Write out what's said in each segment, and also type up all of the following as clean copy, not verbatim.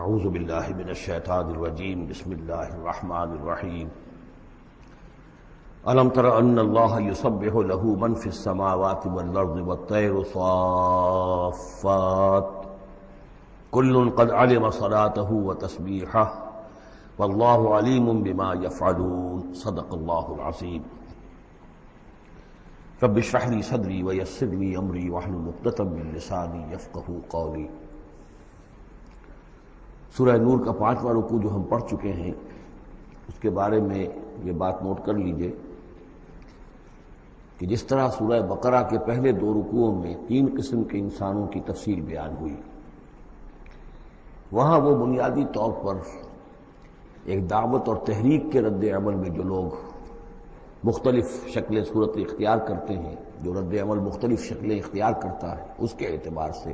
اعوذ باللہ من الشیطان الرجیم بسم اللہ الرحمن الرحیم الم تر ان اللہ یسبح له من فی السماوات والارض والطیر صافات کل قد علم صلاته وتسبیحہ واللہ علیم بما یفعلون صدق اللہ العظیم رب اشرح لی صدری ویسر لی امری واحلل عقدۃ من لسانی یفقہوا قولی۔ سورہ نور کا 5واں رکوع جو ہم پڑھ چکے ہیں اس کے بارے میں یہ بات نوٹ کر لیجئے کہ جس طرح سورہ بقرہ کے پہلے 2 رکوعوں میں 3 قسم کے انسانوں کی تفصیل بیان ہوئی، وہاں وہ بنیادی طور پر ایک دعوت اور تحریک کے رد عمل میں جو لوگ مختلف شکلیں صورت اختیار کرتے ہیں، جو رد عمل مختلف شکلیں اختیار کرتا ہے، اس کے اعتبار سے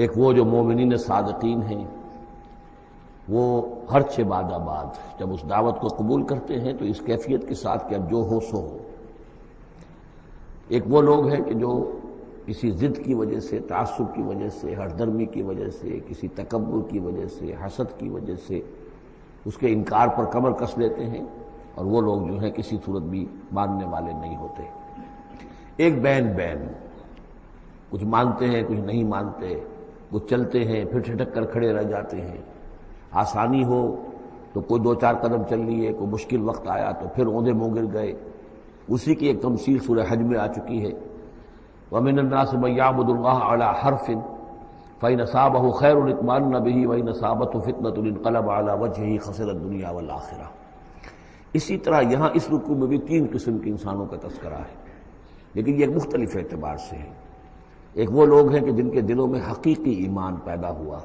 ایک وہ جو مومنین صادقین ہیں، وہ ہر چھ بعد بعد جب اس دعوت کو قبول کرتے ہیں تو اس کیفیت کے ساتھ کہ اب جو ہو سو ہو۔ ایک وہ لوگ ہیں کہ جو کسی ضد کی وجہ سے، تعصب کی وجہ سے، ہردرمی کی وجہ سے، کسی تکبر کی وجہ سے، حسد کی وجہ سے اس کے انکار پر کمر کس لیتے ہیں، اور وہ لوگ جو ہیں کسی صورت بھی ماننے والے نہیں ہوتے۔ ایک بین کچھ مانتے ہیں کچھ نہیں مانتے، کچھ چلتے ہیں پھر چھٹک کر کھڑے رہ جاتے ہیں، آسانی ہو تو کوئی 2-4 قدم چل لیے، کوئی مشکل وقت آیا تو پھر اوندے منہ گر گئے۔ اسی کی ایک تمثیل سورہ حج میں آ چکی ہے، وَمِنَ النَّاسِ مَن يَعْبُدُ اللَّهَ عَلَى حَرْفٍ فَإِنْ أَصَابَهُ خَيْرٌ اطْمَأَنَّ بِهِ وَإِنْ أَصَابَتْهُ فِتْنَةٌ انقلب عَلَى وَجْهِهِ خَسِرَ الدُّنْيَا وَالْآخِرَةَ۔ اسی طرح یہاں اس رکوع میں بھی 3 قسم کے انسانوں کا تذکرہ ہے، لیکن یہ مختلف اعتبار سے ہے۔ ایک وہ لوگ ہیں کہ جن کے دلوں میں حقیقی ایمان پیدا ہوا،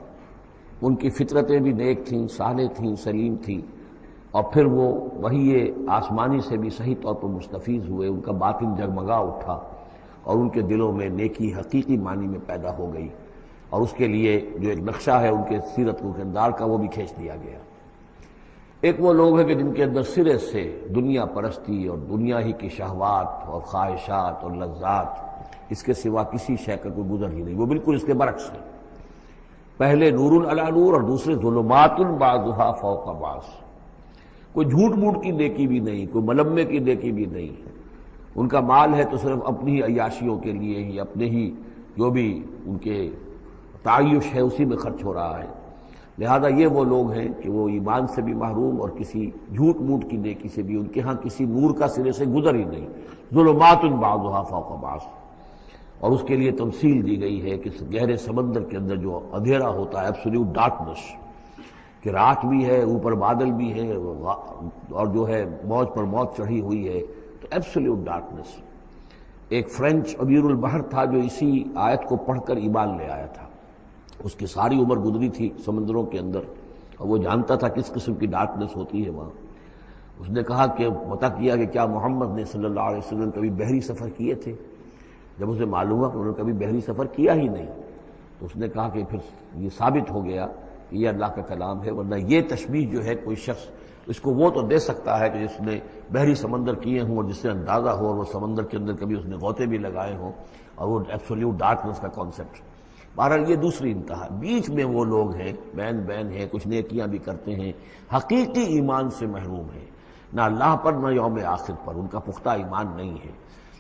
ان کی فطرتیں بھی نیک تھیں، صالح تھیں، سلیم تھیں، اور پھر وہ وہی آسمانی سے بھی صحیح طور پر مستفیض ہوئے، ان کا باطن جگمگا اٹھا اور ان کے دلوں میں نیکی حقیقی معنی میں پیدا ہو گئی، اور اس کے لیے جو ایک نقشہ ہے ان کے سیرت و کردار کا وہ بھی کھینچ دیا گیا۔ ایک وہ لوگ ہیں کہ جن کے اندر سرے سے دنیا پرستی اور دنیا ہی کی شہوات اور خواہشات اور لذات، اس کے سوا کسی شے کا کوئی گزر ہی نہیں، وہ بالکل اس کے برعکس ہے۔ پہلے نور علی نور اور دوسرے ظلمات بعضها فوق بعض۔ کوئی جھوٹ موٹ کی نیکی بھی نہیں، کوئی ملمے کی نیکی بھی نہیں، ان کا مال ہے تو صرف اپنی ہی عیاشیوں کے لیے ہی، اپنے ہی جو بھی ان کے تعیش ہے اسی میں خرچ ہو رہا ہے۔ لہذا یہ وہ لوگ ہیں کہ وہ ایمان سے بھی محروم اور کسی جھوٹ موٹ کی نیکی سے بھی ان کے ہاں کسی نور کا سرے سے گزر ہی نہیں، ظلمات بعضها فوق بعض۔ اور اس کے لیے تمثیل دی گئی ہے کہ گہرے سمندر کے اندر جو اندھیرا ہوتا ہے، ایبسولوٹ ڈارکنس، کہ رات بھی ہے، اوپر بادل بھی ہے، اور جو ہے موج پر موج چڑھی ہوئی ہے، تو ایبسولوٹ ڈارکنس۔ ایک فرینچ امیر البحر تھا جو اسی آیت کو پڑھ کر ایمان لے آیا تھا، اس کی ساری عمر گزری تھی سمندروں کے اندر، اور وہ جانتا تھا کس قسم کی ڈارکنس ہوتی ہے وہاں۔ اس نے کہا کہ پتہ کیا کہ کیا محمد نے صلی اللہ علیہ وسلم کبھی بحری سفر کیے تھے؟ جب اسے معلوم ہوا کہ انہوں نے کبھی بحری سفر کیا ہی نہیں، تو اس نے کہا کہ پھر یہ ثابت ہو گیا کہ یہ اللہ کا کلام ہے، ورنہ یہ تشبیہ جو ہے کوئی شخص اس کو وہ تو دے سکتا ہے کہ جس نے بحری سمندر کیے ہوں اور جس سے اندازہ ہو، اور وہ سمندر کے اندر کبھی اس نے غوطے بھی لگائے ہوں، اور وہ ایبسولوٹ ڈارکنس کا کانسیپٹ۔ بہرحال یہ دوسری انتہا۔ بیچ میں وہ لوگ ہیں، بین ہیں، کچھ نیکیاں بھی کرتے ہیں، حقیقی ایمان سے محروم ہیں، نہ اللہ پر نہ یوم آخر پر ان کا پختہ ایمان نہیں ہے،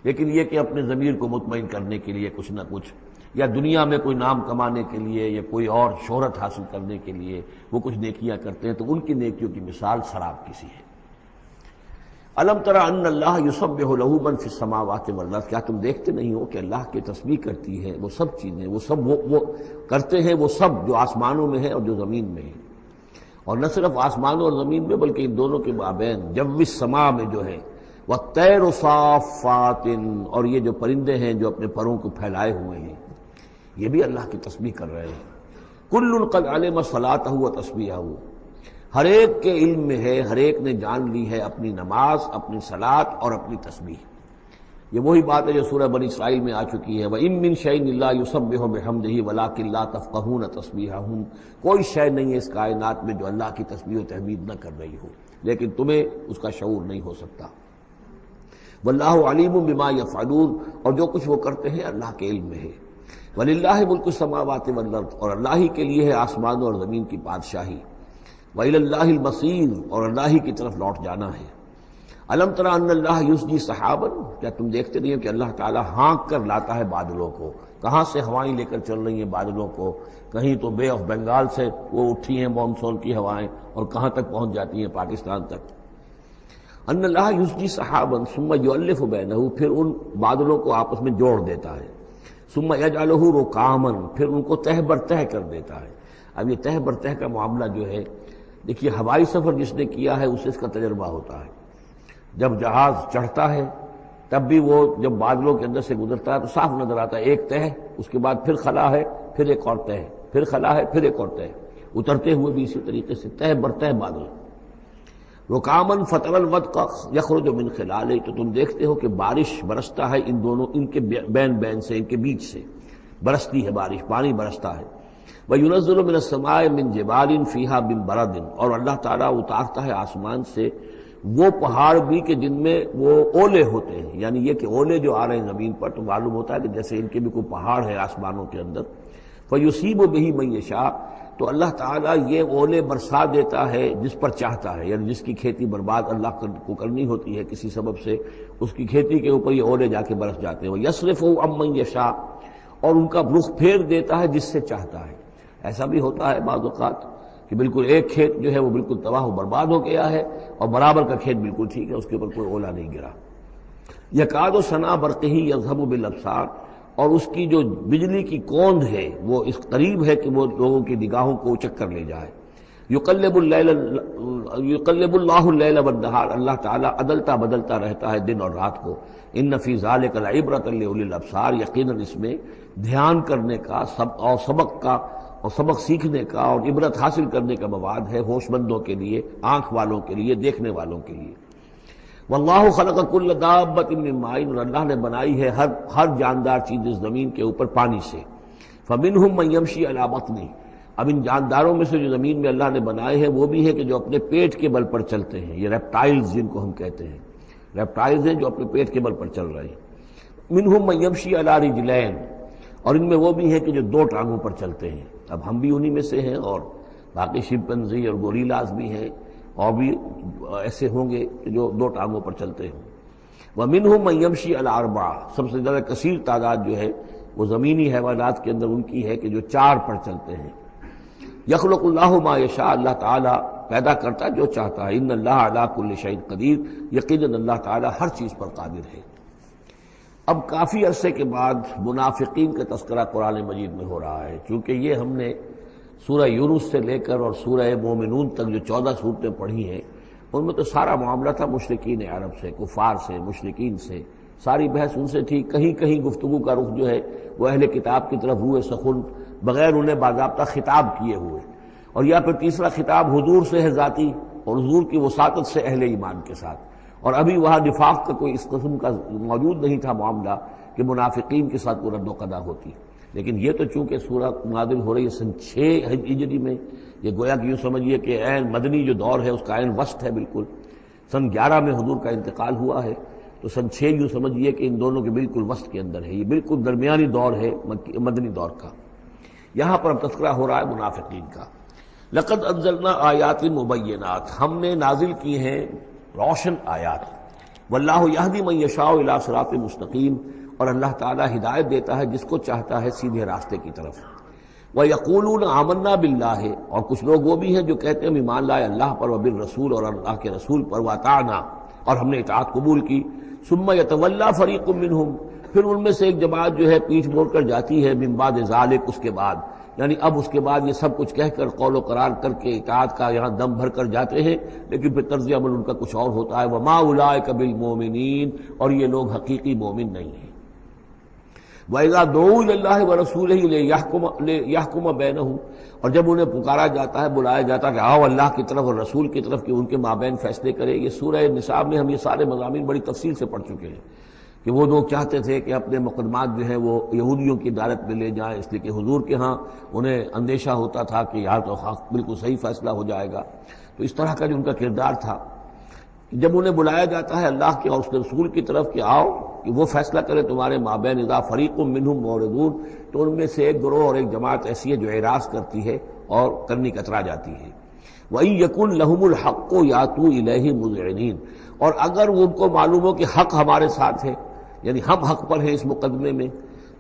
لیکن یہ کہ اپنے ضمیر کو مطمئن کرنے کے لیے کچھ نہ کچھ، یا دنیا میں کوئی نام کمانے کے لیے یا کوئی اور شہرت حاصل کرنے کے لیے وہ کچھ نیکیاں کرتے ہیں، تو ان کی نیکیوں کی مثال سراب کسی ہے۔ الم تر ان اللہ یسبح له من فی السماوات والارض، کیا تم دیکھتے نہیں ہو کہ اللہ کی تسبیح کرتی ہے وہ سب چیزیں، وہ سب وہ کرتے ہیں وہ سب جو آسمانوں میں ہے اور جو زمین میں ہے، اور نہ صرف آسمانوں اور زمین میں بلکہ ان دونوں کے مابین جو السماء میں جو ہے، والطیر صافات، اور یہ جو پرندے ہیں جو اپنے پروں کو پھیلائے ہوئے ہیں، یہ بھی اللہ کی تسبیح کر رہے ہیں۔ کل قد علم صلاته وتسبیحه، ہر ایک کے علم میں ہے، ہر ایک نے جان لی ہے اپنی نماز، اپنی صلاۃ اور اپنی تسبیح۔ یہ وہی بات ہے جو سورہ بنی اسرائیل میں آ چکی ہے، وَإِن مِّن شَيْءٍ إِلَّا يُسَبِّحُ بِحَمْدِهِ وَلَٰكِن لَّا تَفْقَهُونَ تَسْبِيحَهُمْ، کوئی شے نہیں ہے اس کائنات میں جو اللہ کی تسبیح و تحمید نہ کر رہی ہو، لیکن تمہیں اس کا شعور نہیں ہو سکتا۔ واللہ علیم بما یفعلون، اور جو کچھ وہ کرتے ہیں اللہ کے علم میں ہے۔ وَلِلَّهِ مُلْكُ السَّمَاوَاتِ وَالْأَرْضِ، اور اللہ ہی کے لیے ہے آسمانوں اور زمین کی بادشاہی، وَإِلَى اللَّهِ الْمَصِيرُ، اور اللہ ہی کی طرف لوٹ جانا ہے۔ الم تر ان اللہ یسجی سحابا، کیا تم دیکھتے نہیں ہو کہ اللہ تعالیٰ ہانک کر لاتا ہے بادلوں کو؟ کہاں سے ہوائیں لے کر چل رہی ہیں بادلوں کو؟ کہیں تو بے آف بنگال سے وہ اٹھی ہیں مانسون کی ہوائیں، اور کہاں تک پہنچ جاتی ہیں؟ پاکستان تک۔ ان اللہ یسجی سحابا ثم یؤلف بینہ، پھر ان بادلوں کو آپس میں جوڑ دیتا ہے، ثم یجعلہ رکاما، پھر ان کو تہ بر تہ کر دیتا ہے۔ اب یہ تہ بر تہ کا معاملہ جو ہے، دیکھیے ہوائی سفر جس نے کیا ہے اسے اس کا تجربہ ہوتا ہے۔ جب جہاز چڑھتا ہے تب بھی وہ جب بادلوں کے اندر سے گزرتا ہے تو صاف نظر آتا ہے ایک تہ، اس کے بعد پھر خلا ہے، پھر ایک اور تہ، پھر خلا ہے، پھر ایک اور تہ، اترتے ہوئے بھی اسی طریقے سے تہ بر تہ بادل۔ رکامن فتر الودق یخرج من خلالہ، تو تم دیکھتے ہو کہ بارش برستا ہے ان دونوں، ان کے بین سے، ان کے بیچ سے برستی ہے بارش، پانی برستا ہے۔ وَيُنَزِّلُ مِنَ السَّمَاءِ مِن جِبَالٍ فِيهَا مِن بَرَدٍ، اور اللہ تعالیٰ اتارتا ہے آسمان سے وہ پہاڑ بھی کہ جن میں وہ اولے ہوتے ہیں، یعنی یہ کہ اولے جو آ رہے ہیں زمین پر تو معلوم ہوتا ہے کہ جیسے ان کے بھی کوئی پہاڑ ہے آسمانوں کے اندر۔ فَيُصِيبُ بِهِ مَن يَشَاءُ، تو اللہ تعالیٰ یہ اولے برسا دیتا ہے جس پر چاہتا ہے، یعنی جس کی کھیتی برباد اللہ کو کرنی ہوتی ہے کسی سبب سے، اس کی کھیتی کے اوپر یہ اولے جا کے برس جاتے ہیں۔ وَيَصْرِفُهُ عَن مَن يَشَاءُ، اور ان کا رخ پھیر دیتا ہے جس سے چاہتا ہے۔ ایسا بھی ہوتا ہے بعض اوقات کہ بالکل ایک کھیت جو ہے وہ بالکل تباہ و برباد ہو گیا ہے اور برابر کا کھیت بالکل ٹھیک ہے، اس کے اوپر کوئی اولا نہیں گرا۔ یکاد سنا برقہ یذہب بالابصار، اور اس کی جو بجلی کی کوند ہے وہ اس قریب ہے کہ وہ لوگوں کی نگاہوں کو چکر لے جائے۔ یقلب اللہ اللیل والنہار، اللہ تعالیٰ عدلتا بدلتا رہتا ہے دن اور رات کو۔ ان فی ذلک لعبرۃ لاولی الابصار، یقیناً اس میں دھیان کرنے کا اور سبق سیکھنے کا اور عبرت حاصل کرنے کا مواد ہے ہوش مندوں کے لیے، آنکھ والوں کے لیے، دیکھنے والوں کے لیے۔ واللہ خلق کل دابۃ من ماء، اور اللہ نے بنائی ہے ہر جاندار چیز اس زمین کے اوپر پانی سے۔ فمنہم من یمشی علی بطنہ، اب ان جانداروں میں سے جو زمین میں اللہ نے بنائے ہیں وہ بھی ہے کہ جو اپنے پیٹ کے بل پر چلتے ہیں، یہ ریپٹائلز جن کو ہم کہتے ہیں، ریپٹائلز ہیں جو اپنے پیٹ کے بل پر چل رہے ہیں۔ منہم من یمشی علی رجلین، اور ان میں وہ بھی ہیں کہ جو دو ٹانگوں پر چلتے ہیں۔ اب ہم بھی انہی میں سے ہیں، اور باقی شمپنزی اور گوریلاز بھی ہیں، اور بھی ایسے ہوں گے کہ جو دو ٹانگوں پر چلتے ہیں۔ وَمِنْهُمْ مَنْ يَمْشِي عَلَى أَرْبَعٍ، سب سے زیادہ کثیر تعداد جو ہے وہ زمینی حیوانات کے اندر ان کی ہے کہ جو چار پر چلتے ہیں۔ یخلق اللہ ما یشاء، اللہ تعالیٰ پیدا کرتا جو چاہتا ہے۔ ان اللہ علی کل شیء قدیر، یقیناً اللہ تعالیٰ ہر چیز پر قادر ہے۔ اب کافی عرصے کے بعد منافقین کا تذکرہ قرآن مجید میں ہو رہا ہے، چونکہ یہ ہم نے سورہ یونس سے لے کر اور سورہ مومنون تک جو 14 صورتیں پڑھی ہیں ان میں تو سارا معاملہ تھا مشرکین عرب سے، کفار سے، مشرکین سے، ساری بحث ان سے تھی۔ کہیں کہیں گفتگو کا رخ جو ہے وہ اہل کتاب کی طرف روئے سخن، بغیر انہیں باضابطہ خطاب کیے ہوئے، اور یا پھر تیسرا خطاب حضور سے ہے ذاتی، اور حضور کی وساطت سے اہل ایمان کے ساتھ، اور ابھی وہاں نفاق کا کوئی اس قسم کا موجود نہیں تھا معاملہ کہ منافقین کے ساتھ کوئی رد و قضا ہوتی۔ لیکن یہ تو چونکہ سورہ نازل ہو رہی ہے سن 6 ہجری میں، یہ گویا کہ یوں سمجھیے کہ عین مدنی جو دور ہے اس کا عین وسط ہے، بالکل سن 11 میں حضور کا انتقال ہوا ہے، تو سن 6 یوں سمجھیے کہ ان دونوں کے بالکل وسط کے اندر ہے، یہ بالکل درمیانی دور ہے مدنی دور کا۔ یہاں پر اب تذکرہ ہو رہا ہے منافقین کا۔ لقد انزلنا آیات مبینات، ہم نے نازل کی ہیں روشن آیات۔ واللہ یہدی من یشاء الی صراط مستقیم، اور اللہ تعالیٰ ہدایت دیتا ہے جس کو چاہتا ہے سیدھے راستے کی طرف۔ وَيَقُولُونَ آمَنَّا بِاللَّهِ، اور کچھ لوگ وہ بھی ہیں جو کہتے ہیں ہم ایمان لائے اللہ پر، وبالرسول، اور اللہ کے رسول پر، وَأَطَعْنَا، اور ہم نے اطاعت قبول کی۔ ثُمَّ يَتَوَلَّىٰ فَرِيقٌ مِّنْهُمْ، پھر ان میں سے ایک جماعت جو ہے پیٹھ موڑ کر جاتی ہے، مِن بَعْدِ ذَلِكَ، اس کے بعد، یعنی اب اس کے بعد یہ سب کچھ کہہ کر قول و قرار کر کے اطاعت کا یہاں دم بھر کر جاتے ہیں، لیکن پھر طرز عمل ان کا کچھ اور ہوتا ہے۔ وَمَا أُولَٰئِكَ بِالْمُؤْمِنِينَ، اور یہ لوگ حقیقی مومن نہیں ہیں۔ وَإِذَا دُعُوا إِلَى اللَّهِ وَرَسُولِهِ لِيَحْكُمَ بَيْنَهُمْ، اور جب انہیں پکارا جاتا ہے، بلایا جاتا ہے کہ آؤ اللہ کی طرف اور رسول کی طرف کہ ان کے مابین فیصلے کرے۔ یہ سورہ نساء میں ہم یہ سارے مضامین بڑی تفصیل سے پڑھ چکے ہیں کہ وہ لوگ چاہتے تھے کہ اپنے مقدمات جو ہیں وہ یہودیوں کی عدالت میں لے جائیں، اس لیے کہ حضور کے ہاں انہیں اندیشہ ہوتا تھا کہ یہاں تو بالکل صحیح فیصلہ ہو جائے گا۔ تو اس طرح کا جو ان کا کردار تھا، جب انہیں بلایا جاتا ہے اللہ کے اور اس کے رسول کی طرف کہ آؤ کہ وہ فیصلہ کرے تمہارے مابین اذا فریق منہم معرضون، تو ان میں سے ایک گروہ اور ایک جماعت ایسی ہے جو اعراض کرتی ہے اور کرنی کترا جاتی ہے۔ وَإِن يَكُن لَهُمُ الْحَقُّ يَأْتُوا إِلَيْهِ مُذْعِنِينَ، اور اگر ان کو معلوم ہو کہ حق ہمارے ساتھ ہے، یعنی ہم حق پر ہیں اس مقدمے میں،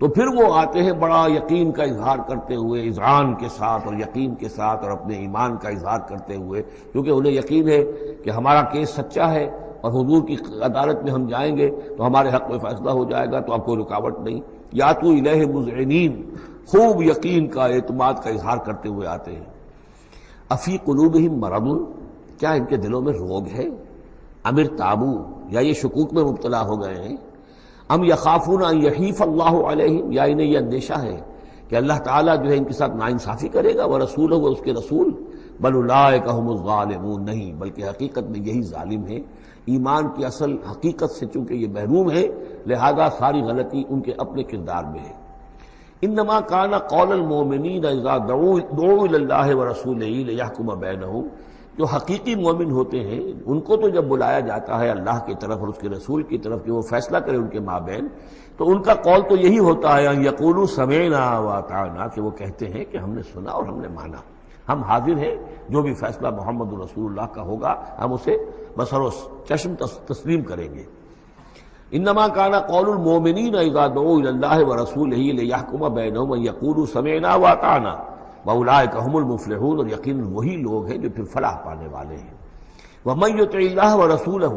تو پھر وہ آتے ہیں بڑا یقین کا اظہار کرتے ہوئے، اذعان کے ساتھ اور یقین کے ساتھ اور اپنے ایمان کا اظہار کرتے ہوئے، کیونکہ انہیں یقین ہے کہ ہمارا کیس سچا ہے اور حضور کی عدالت میں ہم جائیں گے تو ہمارے حق میں فیصلہ ہو جائے گا، تو اب کوئی رکاوٹ نہیں۔ یاتوا الیہ مذعنین، خوب یقین کا اعتماد کا اظہار کرتے ہوئے آتے ہیں۔ افی قلوبہم مرض، کیا ان کے دلوں میں روگ ہے؟ ام ارتابوا، یا یہ شکوک میں مبتلا ہو گئے ہیں؟ ام یخافون ان یحیف اللہ علیہم، یا انہیں یہ اندیشہ ہے کہ اللہ تعالیٰ جو ہے ان کے ساتھ ناانصافی کرے گا، ورسولہ، و اس کے رسول، بل اولئک هم الظالمون، نہیں بلکہ حقیقت میں یہی ظالم ہیں۔ ایمان کی اصل حقیقت سے چونکہ یہ محروم ہے، لہذا ساری غلطی ان کے اپنے کردار میں ہے۔ انما کان قول المؤمنین اذا دعوا الی اللہ ورسولہ لیحکم بینہم، جو حقیقی مومن ہوتے ہیں ان کو تو جب بلایا جاتا ہے اللہ کی طرف اور اس کے رسول کی طرف کہ وہ فیصلہ کرے ان کے مابین، تو ان کا قول تو یہی ہوتا ہے ان یقولوا سمعنا واطعنا، کہ وہ کہتے ہیں کہ ہم نے سنا اور ہم نے مانا، ہم حاضر ہیں، جو بھی فیصلہ محمد رسول اللہ کا ہوگا ہم اسے بصر و چشم تسلیم کریں گے۔ انما کان قول المؤمنین اذا دعوا الی اللہ ورسولہ لیحکم بینہم ان یقولوا سمعنا واطعنا واولئک هم المفلحون، اور یقیناً وہی لوگ ہیں جو پھر فلاح پانے والے ہیں۔ ومن یطع اللہ ورسولہ،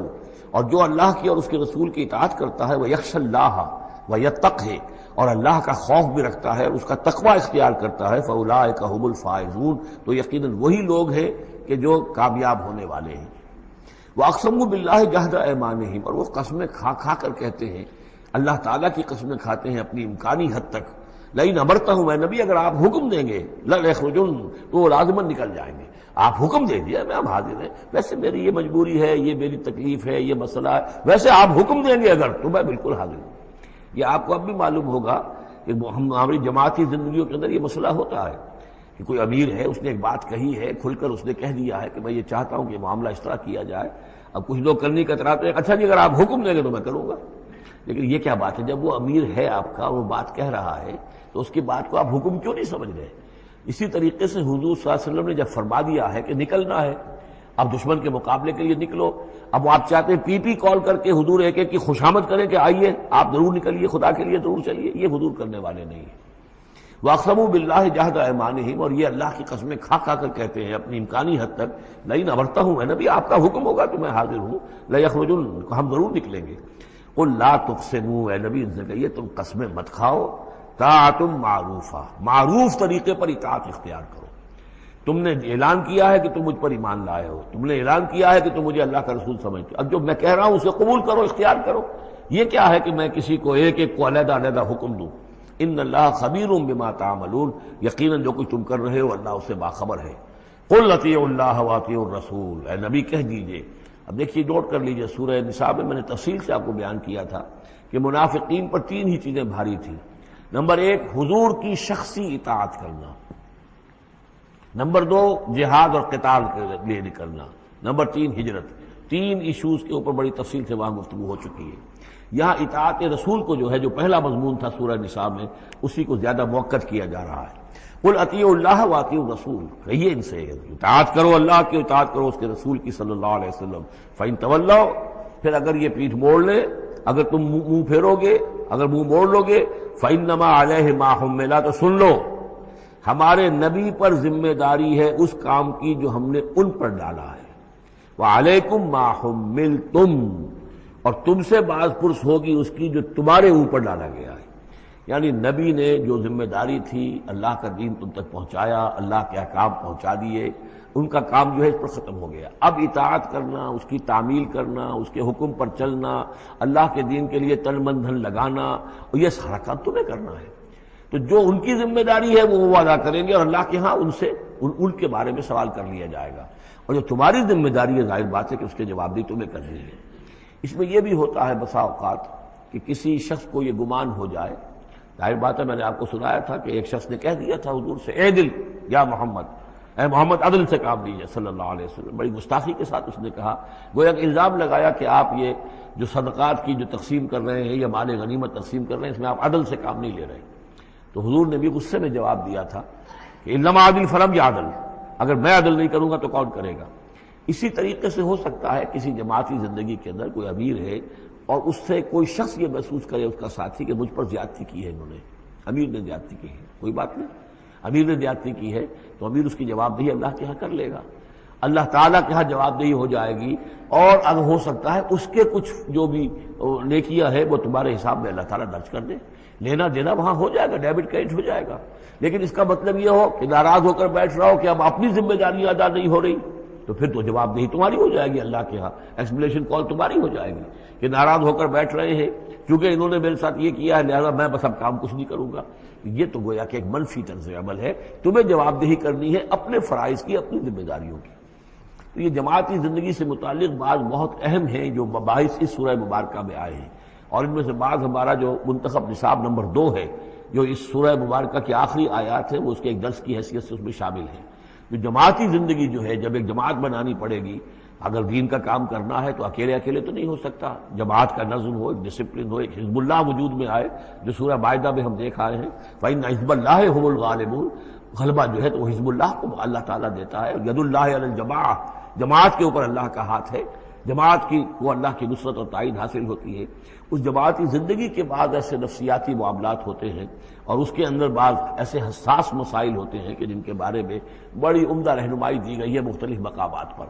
اور جو اللہ کی اور اس کے رسول کی اطاعت کرتا ہے، ویخشى اللہ ویتقہ، اور اللہ کا خوف بھی رکھتا ہے اور اس کا تقوی اختیار کرتا ہے، فاولئک هم الفائزون، تو یقیناً وہی لوگ ہیں کہ جو کامیاب ہونے والے ہیں۔ وَأَقْسَمُوا بِاللَّهِ جَهْدَ أَيْمَانِهِمْ، اور وہ قسمیں کھا کھا کر کہتے ہیں، اللہ تعالیٰ کی قسمیں کھاتے ہیں اپنی امکانی حد تک، لئن امرتہم، اے نبی اگر آپ حکم دیں گے، لَيَخْرُجُنَّ، تو وہ لازماً نکل جائیں گے۔ آپ حکم دے دیا میں اب حاضر ہیں، ویسے میری یہ مجبوری ہے، یہ میری تکلیف ہے، یہ مسئلہ ہے، ویسے آپ حکم دیں گے اگر، تو میں بالکل حاضر ہوں۔ یہ آپ کو اب بھی معلوم ہوگا کہ ہماری جماعتی زندگیوں کے اندر یہ مسئلہ ہوتا ہے کہ کوئی امیر ہے، اس نے ایک بات کہی ہے، کھل کر اس نے کہہ دیا ہے کہ میں یہ چاہتا ہوں کہ معاملہ اس طرح کیا جائے۔ اب کچھ لوگ کرنے کتراتے ہیں، اچھا جی اگر آپ حکم دیں گے تو میں کروں گا، لیکن یہ کیا بات ہے؟ جب وہ امیر ہے آپ کا، وہ بات کہہ رہا ہے، تو اس کی بات کو آپ حکم کیوں نہیں سمجھ رہے؟ اسی طریقے سے حضور صلی اللہ علیہ وسلم نے جب فرما دیا ہے کہ نکلنا ہے، اب دشمن کے مقابلے کے لیے نکلو، اب وہ آپ چاہتے ہیں پی پی کال کر کے حضور ایک ایک کی خوشامد کریں کہ آئیے آپ ضرور نکلیے، خدا کے لیے ضرور چلیے، یہ حضور کرنے والے نہیں ہیں۔ وَأَقْسَمُوا بِاللَّهِ جَهْدَ أَيْمَانِهِمْ، اور یہ اللہ کی قسمیں کھا کھا کر کہتے ہیں اپنی امکانی حد تک، لئن امرتہم، اے نبی آپ کا حکم ہوگا تو میں حاضر ہوں، لَيَخْرُجُنَّ، ہم ضرور نکلیں گے۔ قُل لَا تُقْسِمُوا، اے نبی ان سے کہیے تم قسمیں مت کھاؤ، طاعۃ معروفہ، معروف طریقے پر اطاعت اختیار کرو۔ تم نے اعلان کیا ہے کہ تم مجھ پر ایمان لائے ہو، تم نے اعلان کیا ہے کہ تم مجھے اللہ کا رسول سمجھتے ہو، اب جو میں کہہ رہا ہوں اسے قبول کرو، اختیار کرو۔ یہ کیا ہے کہ میں کسی کو ایک ایک کو علیحدہ علیحدہ حکم دوں؟ ان اللہ خبیر بما تعملون، یقیناً جو کچھ تم کر رہے ہو اللہ اس سے باخبر ہے۔ قل اطیعوا اللہ واطیعوا الرسول، اے نبی کہہ دیجئے۔ اب دیکھیے نوٹ کر لیجئے، سورہ نساء میں میں نے تفصیل سے آپ کو بیان کیا تھا کہ منافقین پر تین ہی چیزیں بھاری تھیں۔ نمبر ایک، حضور کی شخصی اطاعت کرنا، نمبر دو، جہاد اور قتال کے لیے نکلنا، نمبر تین، ہجرت۔ تین ایشوز کے اوپر بڑی تفصیل سے وہاں گفتگو ہو چکی ہے۔ یہاں اطاعت رسول کو جو ہے، جو پہلا مضمون تھا سورہ نساء میں، اسی کو زیادہ موقت کیا جا رہا ہے۔ قل اطیعوا اللہ واطیعوا الرسول، کہیے ان سے اطاعت کرو، اللہ کی اطاعت کرو، اس کے رسول کی صلی اللہ علیہ وسلم۔ فإن تولوا، پھر اگر یہ پیٹھ موڑ لے، اگر تم منہ پھیرو گے، اگر منہ موڑ لو گے، فإنما علیہ ما حمل، تو سن لو ہمارے نبی پر ذمہ داری ہے اس کام کی جو ہم نے ان پر ڈالا ہے، وعلیکم ما حملتم، اور تم سے باز پرس ہوگی اس کی جو تمہارے اوپر ڈالا گیا ہے۔ یعنی نبی نے جو ذمہ داری تھی، اللہ کا دین تم تک پہنچایا، اللہ کے احکام پہنچا دیے، ان کا کام جو ہے اس پر ختم ہو گیا۔ اب اطاعت کرنا، اس کی تعمیل کرنا، اس کے حکم پر چلنا، اللہ کے دین کے لیے تن من دھن لگانا، اور یہ سارا کام تمہیں کرنا ہے۔ تو جو ان کی ذمہ داری ہے وہ ادا کریں گے، اور اللہ کے ہاں ان سے ان کے بارے میں سوال کر لیا جائے گا، اور جو تمہاری ذمہ داری ہے ظاہر بات ہے کہ اس کے جواب بھی تمہیں کرنی ہے۔ اس میں یہ بھی ہوتا ہے بسا اوقات کہ کسی شخص کو یہ گمان ہو جائے، ظاہر بات ہے میں نے آپ کو سنایا تھا کہ ایک شخص نے کہہ دیا تھا حضور سے، اے دل یا محمد، اے محمد عدل سے کام لیجیے صلی اللہ علیہ وسلم. بڑی گستاخی کے ساتھ اس نے کہا، گویا کہ الزام لگایا کہ آپ یہ جو صدقات کی جو تقسیم کر رہے ہیں یا مال غنیمت تقسیم کر رہے ہیں اس میں آپ عدل سے کام نہیں لے رہے. تو حضور نے بھی غصے میں جواب دیا تھا کہ انما عدل فلم یا عدل، اگر میں عدل نہیں کروں گا تو کون کرے گا. اسی طریقے سے ہو سکتا ہے کسی جماعتی زندگی کے اندر کوئی امیر ہے اور اس سے کوئی شخص یہ محسوس کرے اس کا ساتھی کہ مجھ پر زیادتی کی ہے انہوں نے، امیر نے زیادتی کی ہے. کوئی بات نہیں، امیر نے زیادتی کی ہے تو امیر اس کی جواب دہی اللہ کے ہاں کر لے گا، اللہ تعالیٰ کے ہاں جواب دہی ہو جائے گی. اور اگر ہو سکتا ہے اس کے کچھ جو بھی نیکیاں ہے وہ تمہارے حساب میں اللہ تعالیٰ درج کر دے، لینا دینا وہاں ہو جائے گا، ڈیبٹ کریڈٹ ہو جائے گا. لیکن اس کا مطلب یہ ہو کہ ناراض ہو کر بیٹھ رہا ہو کہ اب اپنی ذمہ داری ادا نہیں ہو رہی، تو پھر تو جواب دہی تمہاری ہو جائے گی اللہ کے ہاں، ایکسپلیشن کال تمہاری ہو جائے گی کہ ناراض ہو کر بیٹھ رہے ہیں کیونکہ انہوں نے میرے ساتھ یہ کیا ہے لہذا میں بس اب کام کچھ نہیں کروں گا. یہ تو گویا کہ ایک منفی طرز عمل ہے. تمہیں جواب دہی کرنی ہے اپنے فرائض کی، اپنی ذمہ داریوں کی. تو یہ جماعتی زندگی سے متعلق بعض بہت اہم ہیں جو مباحث اس سورہ مبارکہ میں آئے ہیں، اور ان میں سے بعض ہمارا جو منتخب نصاب نمبر 2 ہے جو اس سورہ مبارکہ کی آخری آیات ہے وہ اس کے ایک درس کی حیثیت سے اس میں شامل ہے. جو جماعتی زندگی جو ہے جب ایک جماعت بنانی پڑے گی، اگر دین کا کام کرنا ہے تو اکیلے اکیلے تو نہیں ہو سکتا. جماعت کا نظم ہو، ایک ڈسپلن ہو، ایک حزب اللہ وجود میں آئے جو سورہ مائدہ میں ہم دیکھ آئے ہیں فَإِنَّ حِزْبَ اللَّهِ هُمُ الْغَالِبُونَ. غلبہ جو ہے تو وہ حزب اللہ کو اللہ تعالیٰ دیتا ہے. ید اللہ علی الجماعہ، جماعت کے اوپر اللہ کا ہاتھ ہے، جماعت کی وہ اللہ کی نصرت اور تائید حاصل ہوتی ہے. اس جماعتی زندگی کے بعد ایسے نفسیاتی معاملات ہوتے ہیں اور اس کے اندر بعض ایسے حساس مسائل ہوتے ہیں کہ جن کے بارے میں بڑی عمدہ رہنمائی دی گئی ہے مختلف مقامات پر.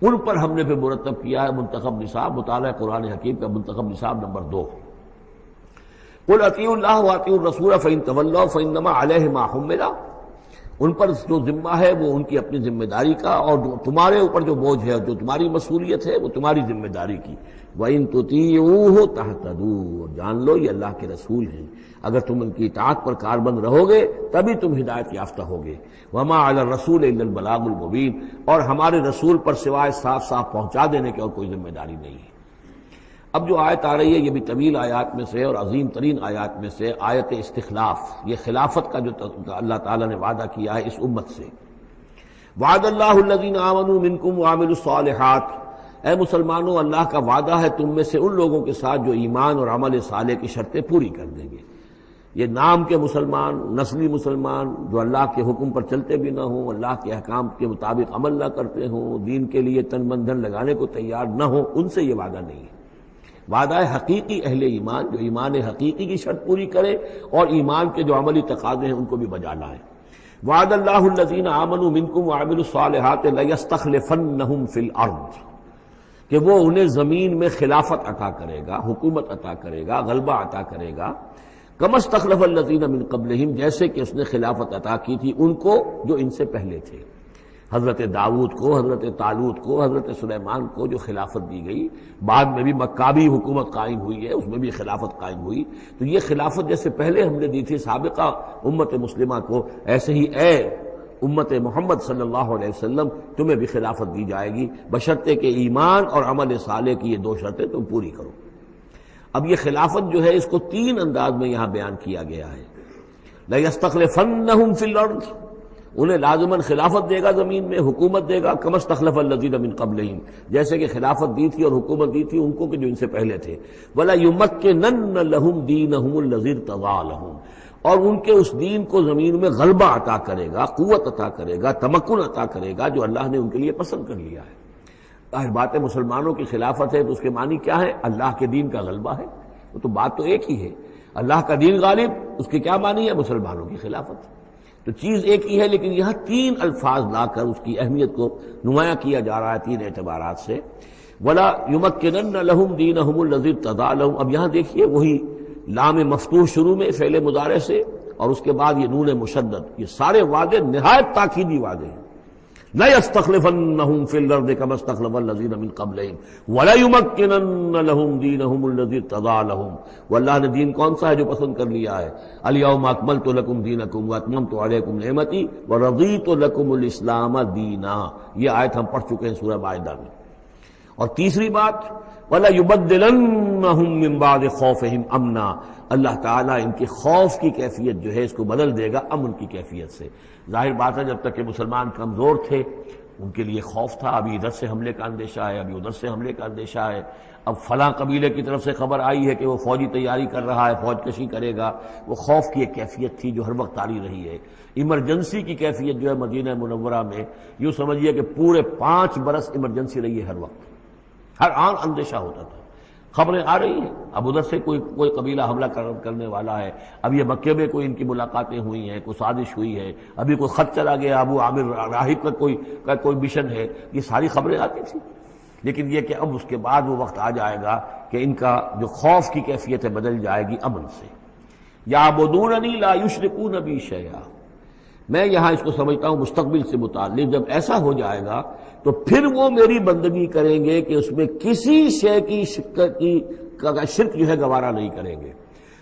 ان پر ہم نے پھر مرتب کیا ہے منتخب نصاب، مطالعہ قرآن حکیم کا منتخب نصاب نمبر 2. قل اطیعوا اللہ واطیعوا الرسول فإن تولوا فإنما علیہ ما حمل. ان پر جو ذمہ ہے وہ ان کی اپنی ذمہ داری کا، اور تمہارے اوپر جو بوجھ ہے جو تمہاری مسئولیت ہے وہ تمہاری ذمہ داری کی. وَإِن تُطِيعُوهُ تَهْتَدُوا. جان لو یہ اللہ کے رسول ہیں، اگر تم ان کی اطاعت پر کاربند رہو گے تبھی تم ہدایت یافتہ ہوگے. وَمَا عَلَى الرَّسُولِ إِلَّا الْبَلَاغُ الْمُبِينُ. اور ہمارے رسول پر سوائے صاف صاف پہنچا دینے کے اور کوئی ذمہ داری نہیں ہے. اب جو آیت آ رہی ہے یہ بھی طویل آیات میں سے اور عظیم ترین آیات میں سے آیت استخلاف، یہ خلافت کا جو اللہ تعالیٰ نے وعدہ کیا ہے اس امت سے. وعد اللہ الذین آمنوا منکم وعملوا الصالحات. اے مسلمانوں، اللہ کا وعدہ ہے تم میں سے ان لوگوں کے ساتھ جو ایمان اور عمل صالح کی شرطیں پوری کر دیں گے. یہ نام کے مسلمان، نسلی مسلمان جو اللہ کے حکم پر چلتے بھی نہ ہوں، اللہ کے احکام کے مطابق عمل نہ کرتے ہوں، دین کے لیے تن من دھن لگانے کو تیار نہ ہوں، ان سے یہ وعدہ نہیں ہے. وعدہ ہے حقیقی اہل ایمان جو ایمان حقیقی کی شرط پوری کرے اور ایمان کے جو عملی تقاضے ہیں ان کو بھی بجا لائیں. وعد اللہ الذین آمنوا منکم وعملوا الصالحات لیستخلفنہم فی الارض. کہ وہ انہیں زمین میں خلافت عطا کرے گا، حکومت عطا کرے گا، غلبہ عطا کرے گا. کما استخلف الذین من قبلہم، جیسے کہ اس نے خلافت عطا کی تھی ان کو جو ان سے پہلے تھے. حضرت داؤد کو، حضرت طالوت کو، حضرت سلیمان کو جو خلافت دی گئی، بعد میں بھی مکابی حکومت قائم ہوئی ہے، اس میں بھی خلافت قائم ہوئی. تو یہ خلافت جیسے پہلے ہم نے دی تھی سابقہ امت مسلمہ کو، ایسے ہی اے امت محمد صلی اللہ علیہ وسلم تمہیں بھی خلافت دی جائے گی بشرطے کہ ایمان اور عمل صالح کی یہ 2 شرطیں تم پوری کرو. اب یہ خلافت جو ہے اس کو 3 انداز میں یہاں بیان کیا گیا ہے. لَيَسْتَخْلِفَنَّهُمْ فِي الْأَرْضِ. انہیں لازماً خلافت دے گا زمین میں، حکومت دے گا. كَمَا اسْتَخْلَفَ الَّذِينَ مِن قَبْلِهِمْ، جیسے کہ خلافت دی تھی اور حکومت دی تھی ان کو کہ جو ان سے پہلے تھے. وَلَا يُمَكِّنَنَّ لَهُمْ دِينَهُمُ الَّذِي ارْتَضَىٰ لَهُمْ. اور ان کے اس دین کو زمین میں غلبہ عطا کرے گا، قوت عطا کرے گا، تمکن عطا کرے گا جو اللہ نے ان کے لیے پسند کر لیا ہے. ظاہر بات ہے مسلمانوں کی خلافت ہے تو اس کے معنی کیا ہے؟ اللہ کے دین کا غلبہ ہے. وہ تو بات تو ایک ہی ہے، اللہ کا دین غالب، اس کے کیا معنی ہے؟ مسلمانوں کی خلافت. تو چیز ایک ہی ہے لیکن یہاں 3 الفاظ لا کر اس کی اہمیت کو نمایاں کیا جا رہا ہے 3 اعتبارات سے. وَلَا يُمَكِّنَنَّ لَهُمْ دِينَهُمُ الَّذِي ارْتَضَىٰ لَهُمْ. اب یہاں دیکھیے وہی لام مفتوح شروع میں فعل مضارع سے اور اس کے بعد یہ نون مشدد، یہ سارے وعدے نہایت تاکیدی وعدے ہیں. لَيَسْتَخْلِفَنَّهُمْ فِي الْأَرْضِ كَمَا اسْتَخْلَفَ الَّذِينَ مِن قَبْلِهِمْ وَلَيُمَكِّنَنَّ لَهُمْ دِينَهُمُ الَّذِي ارْتَضَىٰ لَهُمْ. واللہ نے دین کون سا ہے جو پسند کر لیا ہے؟ الْيَوْمَ أَكْمَلْتُ لَكُمْ دِينَكُمْ وَأَتْمَمْتُ عَلَيْكُمْ نِعْمَتِي وَرَضِيتُ لَكُمُ الْإِسْلَامَ دِينًا. یہ آیت ہم پڑھ چکے ہیں سورہ مائدہ میں. اور تیسری بات وَلَا يُبَدِّلَنَّهُم مِّن بَعْدِ خَوْفِهِمْ أَمْنًا. اللہ تعالیٰ ان کے خوف کی کیفیت جو ہے اس کو بدل دے گا امن کی کیفیت سے. ظاہر بات ہے جب تک کہ مسلمان کمزور تھے ان کے لیے خوف تھا، ابھی ادھر سے حملے کا اندیشہ ہے، ابھی ادھر سے حملے کا اندیشہ ہے، اب فلاں قبیلے کی طرف سے خبر آئی ہے کہ وہ فوجی تیاری کر رہا ہے، فوج کشی کرے گا۔ وہ خوف کی ایک کیفیت تھی جو ہر وقت طاری رہی ہے۔ ایمرجنسی کی کیفیت جو ہے مدینہ منورہ میں، یوں سمجھیے کہ پورے 5 برس ایمرجنسی رہی ہے، ہر وقت ہر آن اندیشہ ہوتا تھا، خبریں آ رہی ہیں اب ادھر سے کوئی قبیلہ حملہ کرنے والا ہے، اب یہ مکے میں کوئی ان کی ملاقاتیں ہوئی ہیں، کوئی سازش ہوئی ہے، ابھی کوئی خط چلا گیا ابو عامر راہب کا کوئی مشن ہے، یہ ساری خبریں آتی تھیں۔ لیکن یہ کہ اب اس کے بعد وہ وقت آ جائے گا کہ ان کا جو خوف کی کیفیت ہے بدل جائے گی امن سے۔ یعبدوننی لا یشرکون بی شیئا، میں یہاں اس کو سمجھتا ہوں مستقبل سے متعلق، جب ایسا ہو جائے گا تو پھر وہ میری بندگی کریں گے کہ اس میں کسی شے کی شرک جو ہے گوارا نہیں کریں گے۔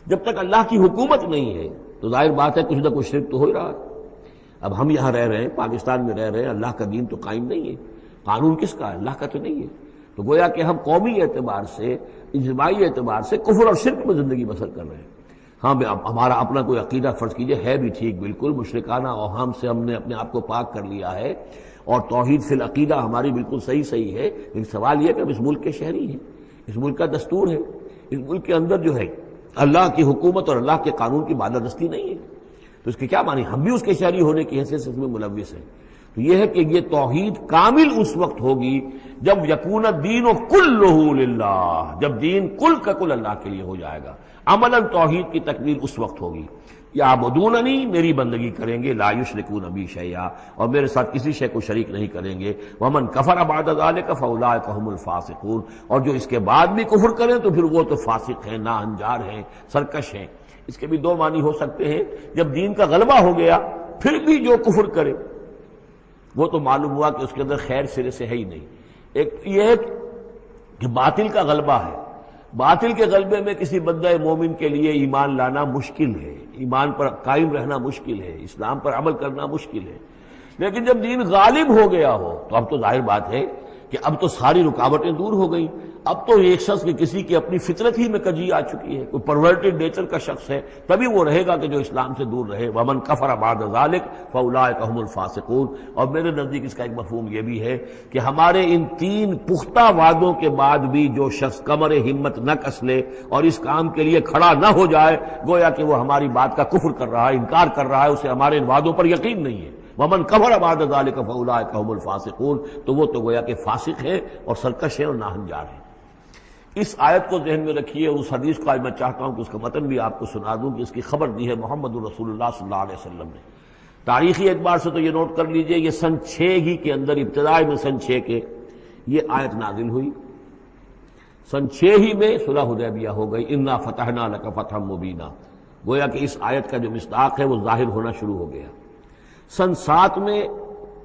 جب تک اللہ کی حکومت نہیں ہے تو ظاہر بات ہے کچھ نہ کچھ شرک تو ہو ہی رہا ہے۔ اب ہم یہاں رہ رہے ہیں، پاکستان میں رہ رہے ہیں، اللہ کا دین تو قائم نہیں ہے، قانون کس کا ہے؟ اللہ کا تو نہیں ہے۔ تو گویا کہ ہم قومی اعتبار سے، اجتماعی اعتبار سے کفر اور شرک میں زندگی بسر کر رہے ہیں۔ ہاں ہمارا اپنا کوئی عقیدہ فرض کیجئے ہے بھی ٹھیک، بالکل مشرکانہ اوہام سے ہم نے اپنے آپ کو پاک کر لیا ہے، اور توحید فی العقیدہ ہماری بالکل صحیح ہے، لیکن سوال یہ کہ ہم اس ملک کے شہری ہیں، اس ملک کا دستور ہے، اس ملک کے اندر جو ہے اللہ کی حکومت اور اللہ کے قانون کی بالادستی نہیں ہے، تو اس کے کیا معنی؟ ہم بھی اس کے شہری ہونے کی حیثیت سے اس میں ملوث ہیں۔ تو یہ ہے کہ یہ توحید کامل اس وقت ہوگی جب یکون الدین کلہ للہ، جب دین کل کا کل اللہ کے لیے ہو جائے گا۔ عملاً توحید کی تکمیل اس وقت ہوگی۔ یعبدوننی، میری بندگی کریں گے، لا یشرکون بی شیئا، اور میرے ساتھ کسی شے کو شریک نہیں کریں گے۔ ومن کفر بعد ذلک فاولئک هم الفاسقون، اور جو اس کے بعد بھی کفر کریں تو پھر وہ تو فاسق ہیں، ناہنجار ہیں، سرکش ہیں۔ اس کے بھی دو معنی ہو سکتے ہیں، جب دین کا غلبہ ہو گیا پھر بھی جو کفر کرے وہ تو معلوم ہوا کہ اس کے اندر خیر سرے سے ہے ہی نہیں۔ ایک یہ ہے کہ باطل کا غلبہ ہے، باطل کے غلبے میں کسی بندہ مومن کے لیے ایمان لانا مشکل ہے، ایمان پر قائم رہنا مشکل ہے، اسلام پر عمل کرنا مشکل ہے۔ لیکن جب دین غالب ہو گیا ہو تو اب تو ظاہر بات ہے کہ اب تو ساری رکاوٹیں دور ہو گئیں۔ اب تو ایک شخص کی کسی کی اپنی فطرت ہی میں کجی آ چکی ہے، کوئی پرورٹڈ نیچر کا شخص ہے تبھی وہ رہے گا کہ جو اسلام سے دور رہے۔ ومن کفر بعد ذلک فاولئک هم الفاسقون، اور میرے نزدیک اس کا ایک مفہوم یہ بھی ہے کہ ہمارے ان 3 پختہ وعدوں کے بعد بھی جو شخص کمر ہمت نہ کس لے اور اس کام کے لیے کھڑا نہ ہو جائے، گویا کہ وہ ہماری بات کا کفر کر رہا ہے، انکار کر رہا ہے، اسے ہمارے ان وعدوں پر یقین نہیں ہے۔ ومن کفر بعد ذلک فاولئک هم الفاسقون، تو وہ تو گویا کہ فاسق ہے اور سرکش ہے اور ناہنجار ہے۔ اس آیت کو ذہن میں رکھیے، اور اس حدیث کو آج میں چاہتا ہوں کہ اس کا متن بھی آپ کو سنا دوں کہ اس کی خبر دی ہے محمد رسول اللہ صلی اللہ علیہ وسلم نے۔ تاریخی اعتبار سے تو یہ نوٹ کر لیجئے، یہ سن 6 ہی کے اندر، ابتدائی میں سن 6 کے یہ آیت نازل ہوئی۔ سن 6 ہی میں صلح حدیبیہ ہو گئی، انا فتحنا لک فتحا مبینا، گویا کہ اس آیت کا جو مصداق ہے وہ ظاہر ہونا شروع ہو گیا۔ سن 7 میں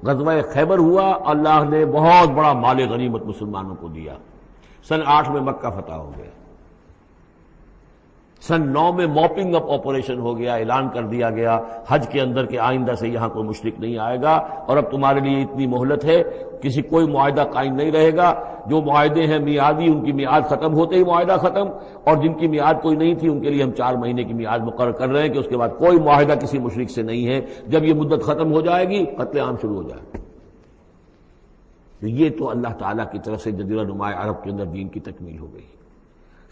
غزوہ خیبر ہوا، اللہ نے بہت بڑا مال غنیمت مسلمانوں کو دیا۔ سن 8 میں مکہ فتح ہو گیا۔ سن 9 میں موپنگ اپ آپریشن ہو گیا، اعلان کر دیا گیا حج کے اندر کہ آئندہ سے یہاں کوئی مشرک نہیں آئے گا، اور اب تمہارے لیے اتنی مہلت ہے، کوئی معاہدہ قائم نہیں رہے گا، جو معاہدے ہیں میعادی ان کی میعاد ختم ہوتے ہی معاہدہ ختم، اور جن کی میعاد کوئی نہیں تھی ان کے لیے ہم 4 مہینے کی میعاد مقرر کر رہے ہیں کہ اس کے بعد کوئی معاہدہ کسی مشرک سے نہیں ہے، جب یہ مدت ختم ہو جائے گی قتل عام شروع ہو جائے گا۔ تو یہ تو اللہ تعالیٰ کی طرف سے جزیرہ نما عرب کے اندر دین کی تکمیل ہو گئی،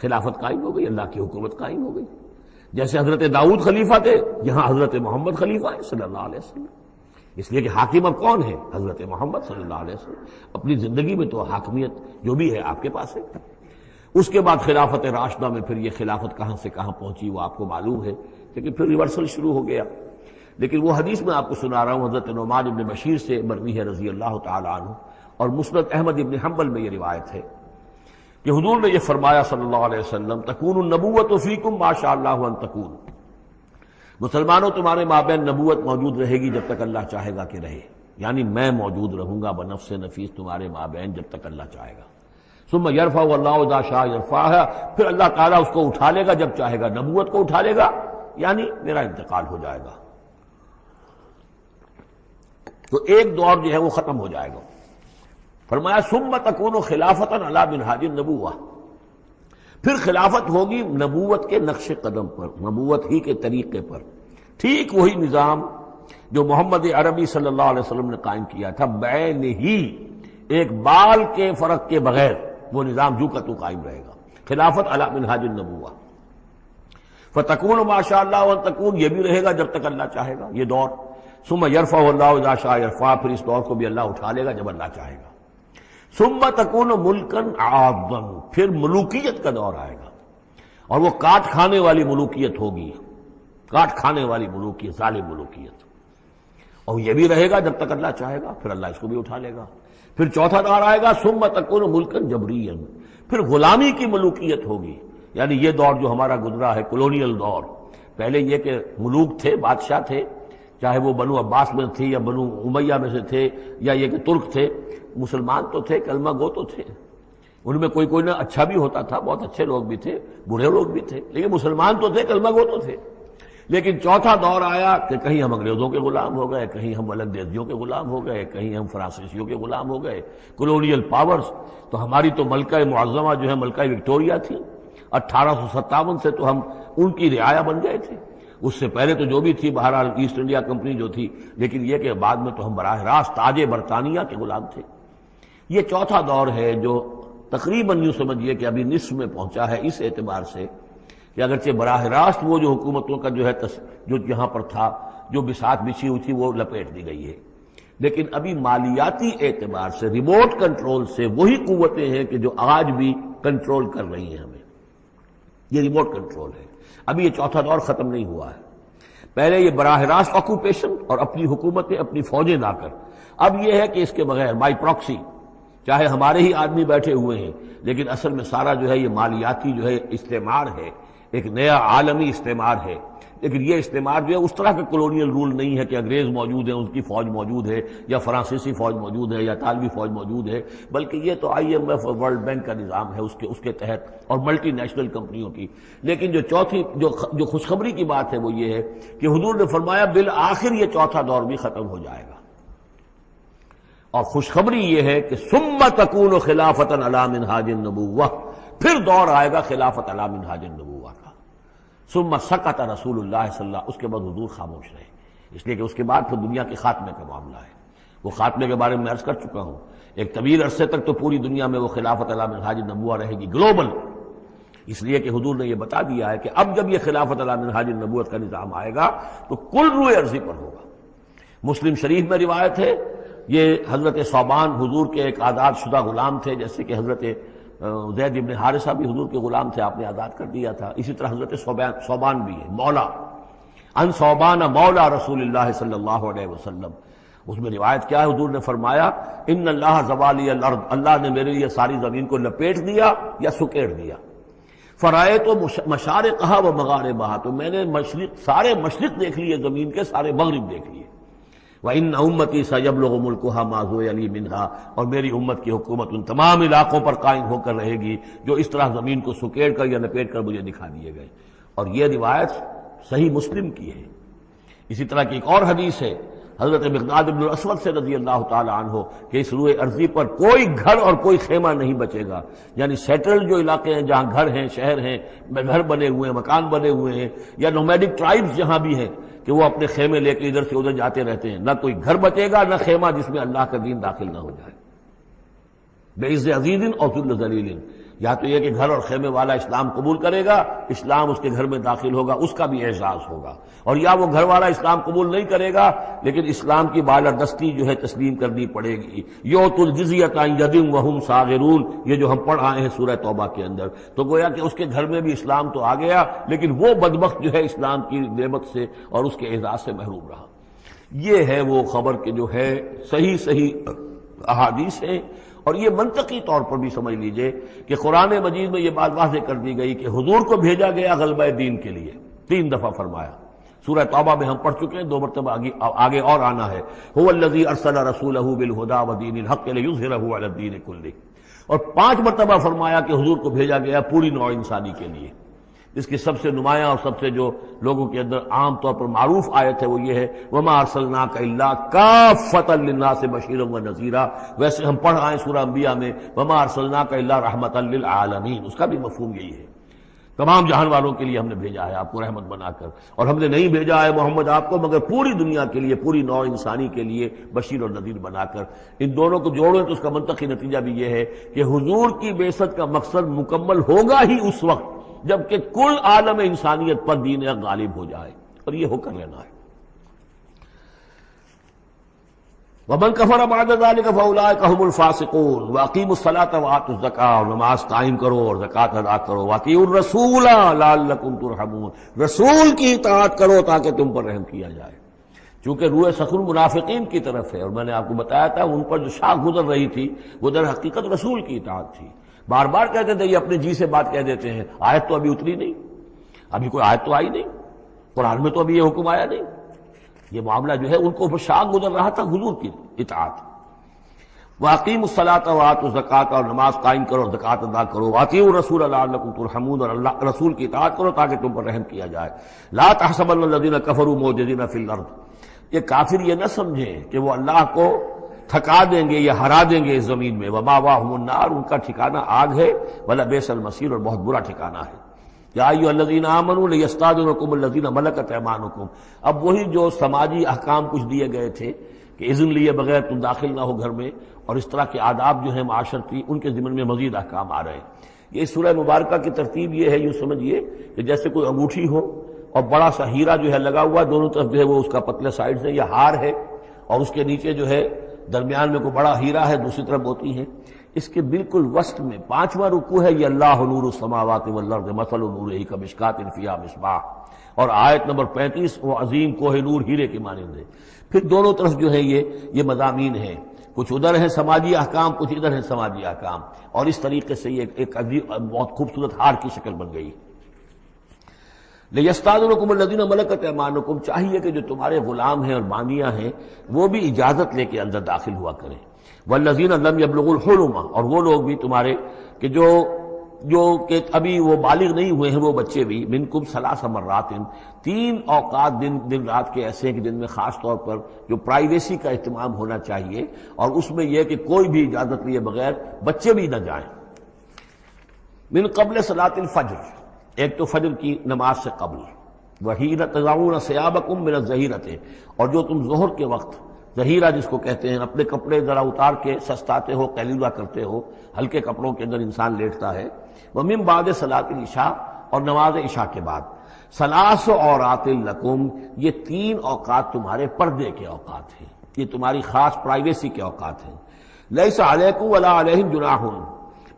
خلافت قائم ہو گئی، اللہ کی حکومت قائم ہو گئی۔ جیسے حضرت داؤد خلیفہ تھے، یہاں حضرت محمد خلیفہ ہے صلی اللہ علیہ وسلم، اس لیے کہ حاکم اب کون ہے؟ حضرت محمد صلی اللہ علیہ وسلم۔ اپنی زندگی میں تو حاکمیت جو بھی ہے آپ کے پاس ہے۔ اس کے بعد خلافت راشدہ میں پھر یہ خلافت کہاں سے کہاں پہنچی وہ آپ کو معلوم ہے، لیکن پھر ریورسل شروع ہو گیا۔ لیکن وہ حدیث میں آپ کو سنا رہا ہوں، حضرت نعمان بن بشیر سے مروی ہے رضی اللہ تعالی عنہ، اور مسند احمد ابن حنبل میں یہ روایت ہے کہ حضور نے یہ فرمایا صلی اللہ علیہ وسلم، تکون النبوۃ فیکم ما شاء اللہ ان تکون، مسلمانوں تمہارے مابین نبوت موجود رہے گی جب تک اللہ چاہے گا کہ رہے، یعنی میں موجود رہوں گا بنفس نفیس تمہارے مابین جب تک اللہ چاہے گا۔ ثم یرفع اللہ اذا شاء یرفعها، پھر اللہ تعالیٰ اس کو اٹھا لے گا جب چاہے گا، نبوت کو اٹھا لے گا، یعنی میرا انتقال ہو جائے گا، تو ایک دور جو ہے وہ ختم ہو جائے گا۔ فرمایا ثم تکون خلافتا علی منہاج النبوہ، پھر خلافت ہوگی نبوت کے نقش قدم پر، نبوت ہی کے طریقے پر، ٹھیک وہی نظام جو محمد عربی صلی اللہ علیہ وسلم نے قائم کیا تھا، بعین ہی ایک بال کے فرق کے بغیر وہ نظام جو کا تو قائم رہے گا، خلافت علی منہاج النبوہ۔ فتکون ما شاء اللہ وان تکون، یہ بھی رہے گا جب تک اللہ چاہے گا یہ دور۔ ثم یرفع اللہ اذا شاء یرفع، پھر اس دور کو بھی اللہ اٹھا لے گا جب اللہ چاہے گا۔ ثم تکون ملکا عاضا، پھر ملوکیت کا دور آئے گا، اور وہ کاٹ کھانے والی ملوکیت ہوگی، کاٹ کھانے والی ملوکیت، ظالم ملوکیت، اور یہ بھی رہے گا جب تک اللہ چاہے گا، پھر اللہ اس کو بھی اٹھا لے گا۔ پھر چوتھا دور آئے گا ثم تکون ملکا جبریا، پھر غلامی کی ملوکیت ہوگی، یعنی یہ دور جو ہمارا گزرا ہے کولونیل دور، پہلے یہ کہ ملوک تھے، بادشاہ تھے، چاہے وہ بنو عباس میں تھے یا بنو امیہ میں سے تھے، یا یہ کہ ترک تھے، مسلمان تو تھے، کلمہ گو تو تھے، ان میں کوئی کوئی نہ اچھا بھی ہوتا تھا، بہت اچھے لوگ بھی تھے، برے لوگ بھی تھے، لیکن مسلمان تو تھے، کلمہ گو تو تھے۔ لیکن چوتھا دور آیا کہ کہیں ہم انگریزوں کے غلام ہو گئے، کہیں ہم ولندیزیوں کے غلام ہو گئے، کہیں ہم فرانسیسیوں کے غلام ہو گئے، کولونیل پاورز۔ تو ہماری تو ملکہ معظمہ جو ہے ملکہ وکٹوریہ تھی، 1857 سے تو ہم ان کی رعایا بن گئے تھے، اس سے پہلے تو جو بھی تھی بہرحال ایسٹ انڈیا کمپنی جو تھی، لیکن یہ کہ بعد میں تو ہم براہ راست تاج برطانیہ کے غلام تھے۔ یہ چوتھا دور ہے جو تقریباً یوں سمجھیے کہ ابھی نصف میں پہنچا ہے، اس اعتبار سے کہ اگرچہ براہ راست وہ جو حکومتوں کا جو ہے جو یہاں پر تھا، جو بساط بچھی ہوئی تھی، وہ لپیٹ دی گئی ہے، لیکن ابھی مالیاتی اعتبار سے ریموٹ کنٹرول سے وہی قوتیں ہیں کہ جو آج بھی کنٹرول کر رہی ہیں ہمیں، یہ ریموٹ کنٹرول ہے۔ ابھی یہ چوتھا دور ختم نہیں ہوا ہے، پہلے یہ براہ راست آکوپیشن اور اپنی حکومتیں، اپنی فوجیں لا کر، اب یہ ہے کہ اس کے بغیر بائی پراکسی، چاہے ہمارے ہی آدمی بیٹھے ہوئے ہیں، لیکن اصل میں سارا جو ہے یہ مالیاتی جو ہے استعمار ہے، ایک نیا عالمی استعمار ہے۔ لیکن یہ استعمار جو ہے اس طرح کا کولونیل رول نہیں ہے کہ انگریز موجود ہیں، ان کی فوج موجود ہے، یا فرانسیسی فوج موجود ہے، یا اطالوی فوج موجود ہے، بلکہ یہ تو IMF اور ورلڈ بینک کا نظام ہے اس کے تحت، اور ملٹی نیشنل کمپنیوں کی۔ لیکن جو چوتھی جو خوشخبری کی بات ہے وہ یہ ہے کہ حضور نے فرمایا بالآخر یہ چوتھا دور بھی ختم ہو جائے گا، اور خوشخبری یہ ہے کہ ثم تکون خلافۃ علی منہاج النبوہ، پھر دور آئے گا خلافت علی منہاج النبوہ کا۔ ثم سکت رسول اللہ صلی اللہ، اس کے بعد حضور خاموش رہے، اس لیے کہ اس کے بعد پھر دنیا کے خاتمے کا معاملہ ہے۔ وہ خاتمے کے بارے میں عرض کر چکا ہوں، ایک طویل عرصے تک تو پوری دنیا میں وہ خلافت علی منہاج النبوہ رہے گی، گلوبل، اس لیے کہ حضور نے یہ بتا دیا ہے کہ اب جب یہ خلافت علی منہاج النبوت کا نظام آئے گا تو کل روئے ارضی پر ہوگا۔ مسلم شریف میں روایت ہے، یہ حضرت ثوبان حضور کے ایک آزاد شدہ غلام تھے، جیسے کہ حضرت زید ابن حارثہ بھی حضور کے غلام تھے، آپ نے آزاد کر دیا تھا، اسی طرح حضرت ثوبان بھی ہے، مولا ان ثوبان مولا رسول اللہ صلی اللہ علیہ وسلم۔ اس میں روایت کیا ہے، حضور نے فرمایا ان اللہ زوالی الارض، اللہ نے میرے لیے ساری زمین کو لپیٹ دیا یا سکیڑ دیا، فرائے تو مشارقہا و مغاربہا، تو میں نے سارے مشرق دیکھ لیے زمین کے، سارے مغرب دیکھ لیے۔ وَإِنَّ أُمَّتِي سَيَبْلُغُ مُلْكُهَا مَا زُوِّيَ لِي مِنْهَا، اور میری امت کی حکومت ان تمام علاقوں پر قائم ہو کر رہے گی جو اس طرح زمین کو سکیڑ کر یا لپیٹ کر مجھے دکھا دیے گئے۔ اور یہ روایت صحیح مسلم کی ہے۔ اسی طرح کی ایک اور حدیث ہے حضرت مقداد بن الاسود سے رضی اللہ تعالی عنہ کہ اس روئے ارضی پر کوئی گھر اور کوئی خیمہ نہیں بچے گا، یعنی سیٹلڈ جو علاقے ہیں جہاں گھر ہیں، شہر ہیں، گھر بنے ہوئے ہیں، مکان بنے ہوئے ہیں، یا نومیڈک ٹرائبز جہاں بھی ہیں کہ وہ اپنے خیمے لے کے ادھر سے ادھر جاتے رہتے ہیں، نہ کوئی گھر بچے گا، نہ خیمہ جس میں اللہ کا دین داخل نہ ہو جائے۔ بعز عزیز اور ذل ذلیل، یا تو یہ کہ گھر اور خیمے والا اسلام قبول کرے گا، اسلام اس کے گھر میں داخل ہوگا، اس کا بھی اعزاز ہوگا، اور یا وہ گھر والا اسلام قبول نہیں کرے گا لیکن اسلام کی بالادستی جو ہے تسلیم کرنی پڑے گی۔ یؤتوا الجزیۃ عن ید وہم صاغرون، یہ جو ہم پڑھ آئے ہیں سورہ توبہ کے اندر، تو گویا کہ اس کے گھر میں بھی اسلام تو آ گیا لیکن وہ بدبخت جو ہے اسلام کی نعمت سے اور اس کے اعزاز سے محروم رہا۔ یہ ہے وہ خبر کہ جو ہے صحیح احادیث ہیں، اور یہ منطقی طور پر بھی سمجھ لیجئے کہ قرآن مجید میں یہ بات واضح کر دی گئی کہ حضور کو بھیجا گیا غلبہ دین کے لیے، 3 دفعہ فرمایا۔ سورہ توبہ میں ہم پڑھ چکے ہیں، 2 مرتبہ آگے اور آنا ہے، هو الذی ارسل رسولہ بالہدی ودین الحق لیظہرہ علی الدین کلہ، اور 5 مرتبہ فرمایا کہ حضور کو بھیجا گیا پوری نوع انسانی کے لیے۔ اس کی سب سے نمایاں اور سب سے جو لوگوں کے اندر عام طور پر معروف آیت ہے وہ یہ ہے وَمَا أَرْسَلْنَاكَ إِلَّا كَافَّةً لِلنَّاسِ بَشِيرًا وَنَذِيرًا، ویسے ہم پڑھ آئے سورہ انبیاء میں وَمَا أَرْسَلْنَاكَ إِلَّا رَحْمَةً لِلْعَالَمِينَ، اس کا بھی مفہوم یہی ہے۔ تمام جہان والوں کے لیے ہم نے بھیجا ہے آپ کو رحمت بنا کر، اور ہم نے نہیں بھیجا ہے محمد آپ کو مگر پوری دنیا کے لیے، پوری نوع انسانی کے لیے بشیر اور نذیر بنا کر۔ ان دونوں کو جوڑیں تو اس کا منطقی نتیجہ بھی یہ ہے کہ حضور کی بعثت کا مقصد مکمل ہوگا ہی اس وقت جبکہ کل عالم انسانیت پر دین حق غالب ہو جائے، اور یہ ہو کر لینا ہے۔ ومن کفر بعد ذلك فاولئک هم الفاسقون واقیموا الصلاة وآتوا الزکاة، اور نماز قائم کرو اور زکوٰۃ ادا کرو، واطیعوا الرسول لعلکم ترحمون، رسول کی اطاعت کرو تاکہ تم پر رحم کیا جائے۔ چونکہ روح سخن منافقین کی طرف ہے، اور میں نے آپ کو بتایا تھا ان پر جو شاخ گزر رہی تھی وہ در حقیقت رسول کی اطاعت تھی۔ بار بار کہتے تھے، یہ اپنے جی سے بات کہہ دیتے ہیں، آیت تو ابھی اتری نہیں، ابھی کوئی آیت تو آئی نہیں، قرآن میں تو ابھی یہ حکم آیا نہیں۔ یہ معاملہ جو ہے ان کو شاق گزر رہا تھا حضور کی اطاعت۔ وَأَقِيمُوا الصَّلَاةَ وَآتُوا الزَّكَاةَ، اور نماز قائم کرو اور زکوٰۃ ادا کرو۔ وَأَطِيعُوا الرَّسُولَ لَعَلَّكُمْ تُرْحَمُونَ، اور اللہ رسول کی اطاعت کرو تاکہ تم پر رحم کیا جائے۔ لَا تَحْسَبَنَّ الَّذِينَ كَفَرُوا مُعْجِزِينَ فِي الْأَرْضِ، یہ کافر یہ نہ سمجھیں کہ وہ اللہ کو تھکا دیں گے یا ہرا دیں گے اس زمین میں۔ وَمَأْوَاهُمُ النَّارُ، ان کا ٹھکانہ آگ ہے، وَلَبِئْسَ الْمَصِيرُ، اور بہت برا ٹھکانہ ہے۔ یا ایھا الذین آمنوا لیستأذنکم الذین ملکت ایمانکم، اب وہی جو سماجی احکام کچھ دیے گئے تھے کہ اذن لیے بغیر تم داخل نہ ہو گھر میں، اور اس طرح کے آداب جو ہیں معاشرتی، ان کے ضمن میں مزید احکام آ رہے ہیں۔ یہ سورہ مبارکہ کی ترتیب یہ ہے، یوں سمجھیے کہ جیسے کوئی انگوٹھی ہو اور بڑا سا ہیرا جو ہے لگا ہوا، دونوں طرف جو ہے وہ اس کا پتلے سائڈ سے یا ہار ہے، اور اس کے نیچے جو ہے درمیان میں کوئی بڑا ہیرا ہے، دوسری طرف موتی ہے۔ اس کے بالکل وسط میں 5واں رکوع ہے، یہ اللہ نور السماوات والارض مثل نورہ کمشکاۃ فیہا مصباح، اور آیت نمبر 35 وہ عظیم کوہ نور ہیرے کے مانند ہے۔ پھر دونوں طرف جو ہے یہ مضامین ہیں، کچھ ادھر ہیں سماجی احکام، کچھ ادھر ہیں سماجی احکام، اور اس طریقے سے یہ ایک عظیم بہت خوبصورت ہار کی شکل بن گئی۔ لیستأذنکم الذین ملکت ایمانکم، چاہیے کہ جو تمہارے غلام ہیں اور باندیاں ہیں وہ بھی اجازت لے کے اندر داخل ہوا کریں۔ والذین لم یبلغوا الحلم، اور وہ لوگ بھی تمہارے کہ جو کہ ابھی وہ بالغ نہیں ہوئے ہیں، وہ بچے بھی، منکم ثلاث مرات، 3 اوقات دن رات کے ایسے ہیں کہ جن میں خاص طور پر جو پرائیویسی کا اہتمام ہونا چاہیے، اور اس میں یہ کہ کوئی بھی اجازت لیے بغیر بچے بھی نہ جائیں۔ من قبل صلاۃ الفجر، ایک تو فجر کی نماز سے قبل، وحین تضعون ثیابکم من الظہیرۃ، اور جو تم ظہر کے وقت ظہیرہ جس کو کہتے ہیں، اپنے کپڑے ذرا اتار کے سستاتے ہو، قیلولہ کرتے ہو، ہلکے کپڑوں کے اندر انسان لیٹتا ہے۔ ومن بعد صلاۃ العشاء، اور نماز عشاء کے بعد۔ ثلاث عورات لکم، یہ 3 اوقات تمہارے پردے کے اوقات ہیں، یہ تمہاری خاص پرائیویسی کے اوقات ہیں۔ لیس علیکم ولا علیہم جناح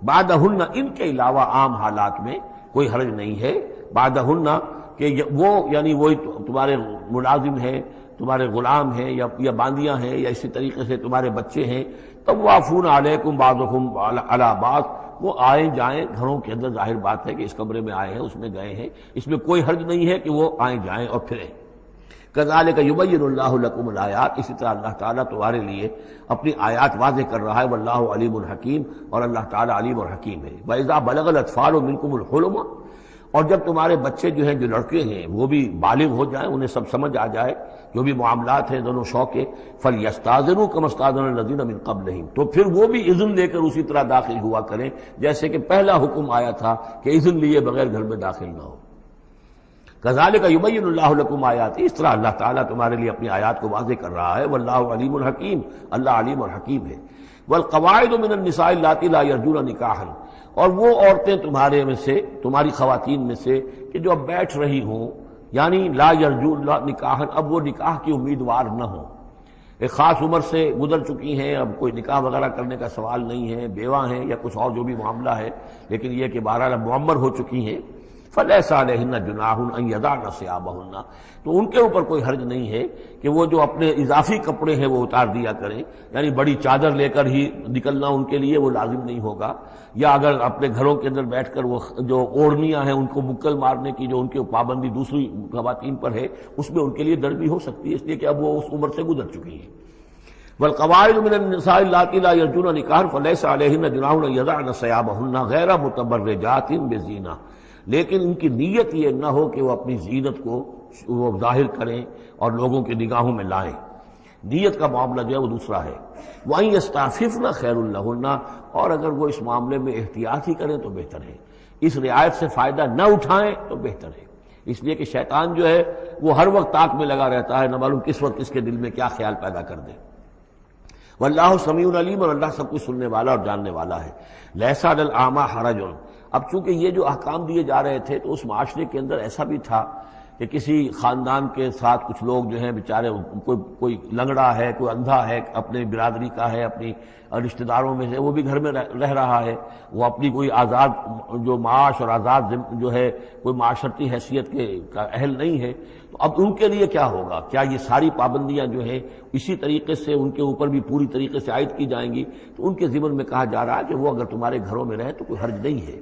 بعدہن، ان کے علاوہ عام حالات میں کوئی حرج نہیں ہے، بعدہن کہ وہ یعنی وہی تمہارے ملازم ہیں، تمہارے غلام ہیں یا باندیاں ہیں، یا اسی طریقے سے تمہارے بچے ہیں، طوافون علیکم بعضکم علی بعض، وہ آئیں جائیں گھروں کے اندر، ظاہر بات ہے کہ اس کمرے میں آئے ہیں، اس میں گئے ہیں، اس میں کوئی حرج نہیں ہے کہ وہ آئیں جائیں اور پھریں۔ کذالک یبین اللہ لکم الآیات، اسی طرح اللہ تعالیٰ تمہارے لیے اپنی آیات واضح کر رہا ہے، واللہ علیم الحکیم، اور اللہ تعالیٰ علیم اور حکیم ہے۔ وَإِذَا بَلَغَ الْأَطْفَالُ مِنْكُمُ الْحُلُمَ، اور جب تمہارے بچے جو ہیں، جو لڑکے ہیں، وہ بھی بالغ ہو جائیں، انہیں سب سمجھ آ جائے، جو بھی معاملات ہیں دونوں شوق کے، فَلْيَسْتَأْذِنُوا كَمَا اسْتَأْذَنَ الَّذِينَ مِنْ قَبْلِهِمْ، تو پھر وہ بھی اذن لے کر اسی طرح داخل ہوا کریں جیسے کہ پہلا حکم آیا تھا کہ اذن لیے بغیر گھر میں داخل نہ ہو۔ کذالک یبین اللہ لکم آیاتہ، اس طرح اللہ تعالیٰ تمہارے لیے اپنی آیات کو واضح کر رہا ہے، واللہ علیم الحکیم، اللہ علیم اور حکیم ہے۔ والقواعد من النساء اللاتی لا یرجون نکاحا، اور وہ عورتیں تمہارے میں سے، تمہاری خواتین میں سے کہ جو اب بیٹھ رہی ہوں، یعنی لا یرجون نکاحا، اب وہ نکاح کی امیدوار نہ ہوں، ایک خاص عمر سے گزر چکی ہیں، اب کوئی نکاح وغیرہ کرنے کا سوال نہیں ہے، بیوہ ہیں یا کچھ اور جو بھی معاملہ ہے، لیکن یہ کہ بہرحال اب معمر ہو چکی ہیں، فَلَيْسَ عَلَيْهِنَّ جُنَاحٌ أَن يَضَعْنَ ثِيَابَهُنَّ، تو ان کے اوپر کوئی حرج نہیں ہے کہ وہ جو اپنے اضافی کپڑے ہیں وہ اتار دیا کریں، یعنی بڑی چادر لے کر ہی نکلنا ان کے لیے وہ لازم نہیں ہوگا، یا اگر اپنے گھروں کے اندر بیٹھ کر وہ جو اوڑھنیاں ہیں ان کو مکل مارنے کی جو ان کی پابندی دوسری خواتین پر ہے، اس میں ان کے لیے ڈر بھی ہو سکتی ہے، اس لیے کہ اب وہ اس عمر سے گزر چکی ہیں۔ والقواعد من النساء اللاتی لا یرجون نکاحا فلیس علیہن جناح ان یضعن ثیابہن غیر متبرجات بزینہ، لیکن ان کی نیت یہ نہ ہو کہ وہ اپنی زینت کو وہ ظاہر کریں اور لوگوں کی نگاہوں میں لائیں، نیت کا معاملہ جو ہے وہ دوسرا ہے۔ وَأَن يَسْتَعْفِفْنَ خَيْرٌ لَهُنَّ، اور اگر وہ اس معاملے میں احتیاط ہی کریں تو بہتر ہے، اس رعایت سے فائدہ نہ اٹھائیں تو بہتر ہے، اس لیے کہ شیطان جو ہے وہ ہر وقت طاق میں لگا رہتا ہے، نہ معلوم کس وقت اس کے دل میں کیا خیال پیدا کر دے۔ واللہ سمیع علیم، اور اللہ سب کچھ سننے والا اور جاننے والا ہے۔ لیس علی الاعمی حرج، اب چونکہ یہ جو احکام دیے جا رہے تھے تو اس معاشرے کے اندر ایسا بھی تھا کہ کسی خاندان کے ساتھ کچھ لوگ جو ہیں بیچارے، کوئی لنگڑا ہے، کوئی اندھا ہے، اپنے برادری کا ہے، اپنی رشتہ داروں میں سے، وہ بھی گھر میں رہ رہا ہے، وہ اپنی کوئی آزاد جو معاش اور آزاد جو ہے کوئی معاشرتی حیثیت کا اہل نہیں ہے، تو اب ان کے لیے کیا ہوگا؟ کیا یہ ساری پابندیاں جو ہیں اسی طریقے سے ان کے اوپر بھی پوری طریقے سے عائد کی جائیں گی؟ تو ان کے ضمن میں کہا جا رہا ہے کہ وہ اگر تمہارے گھروں میں رہے تو کوئی حرج نہیں ہے۔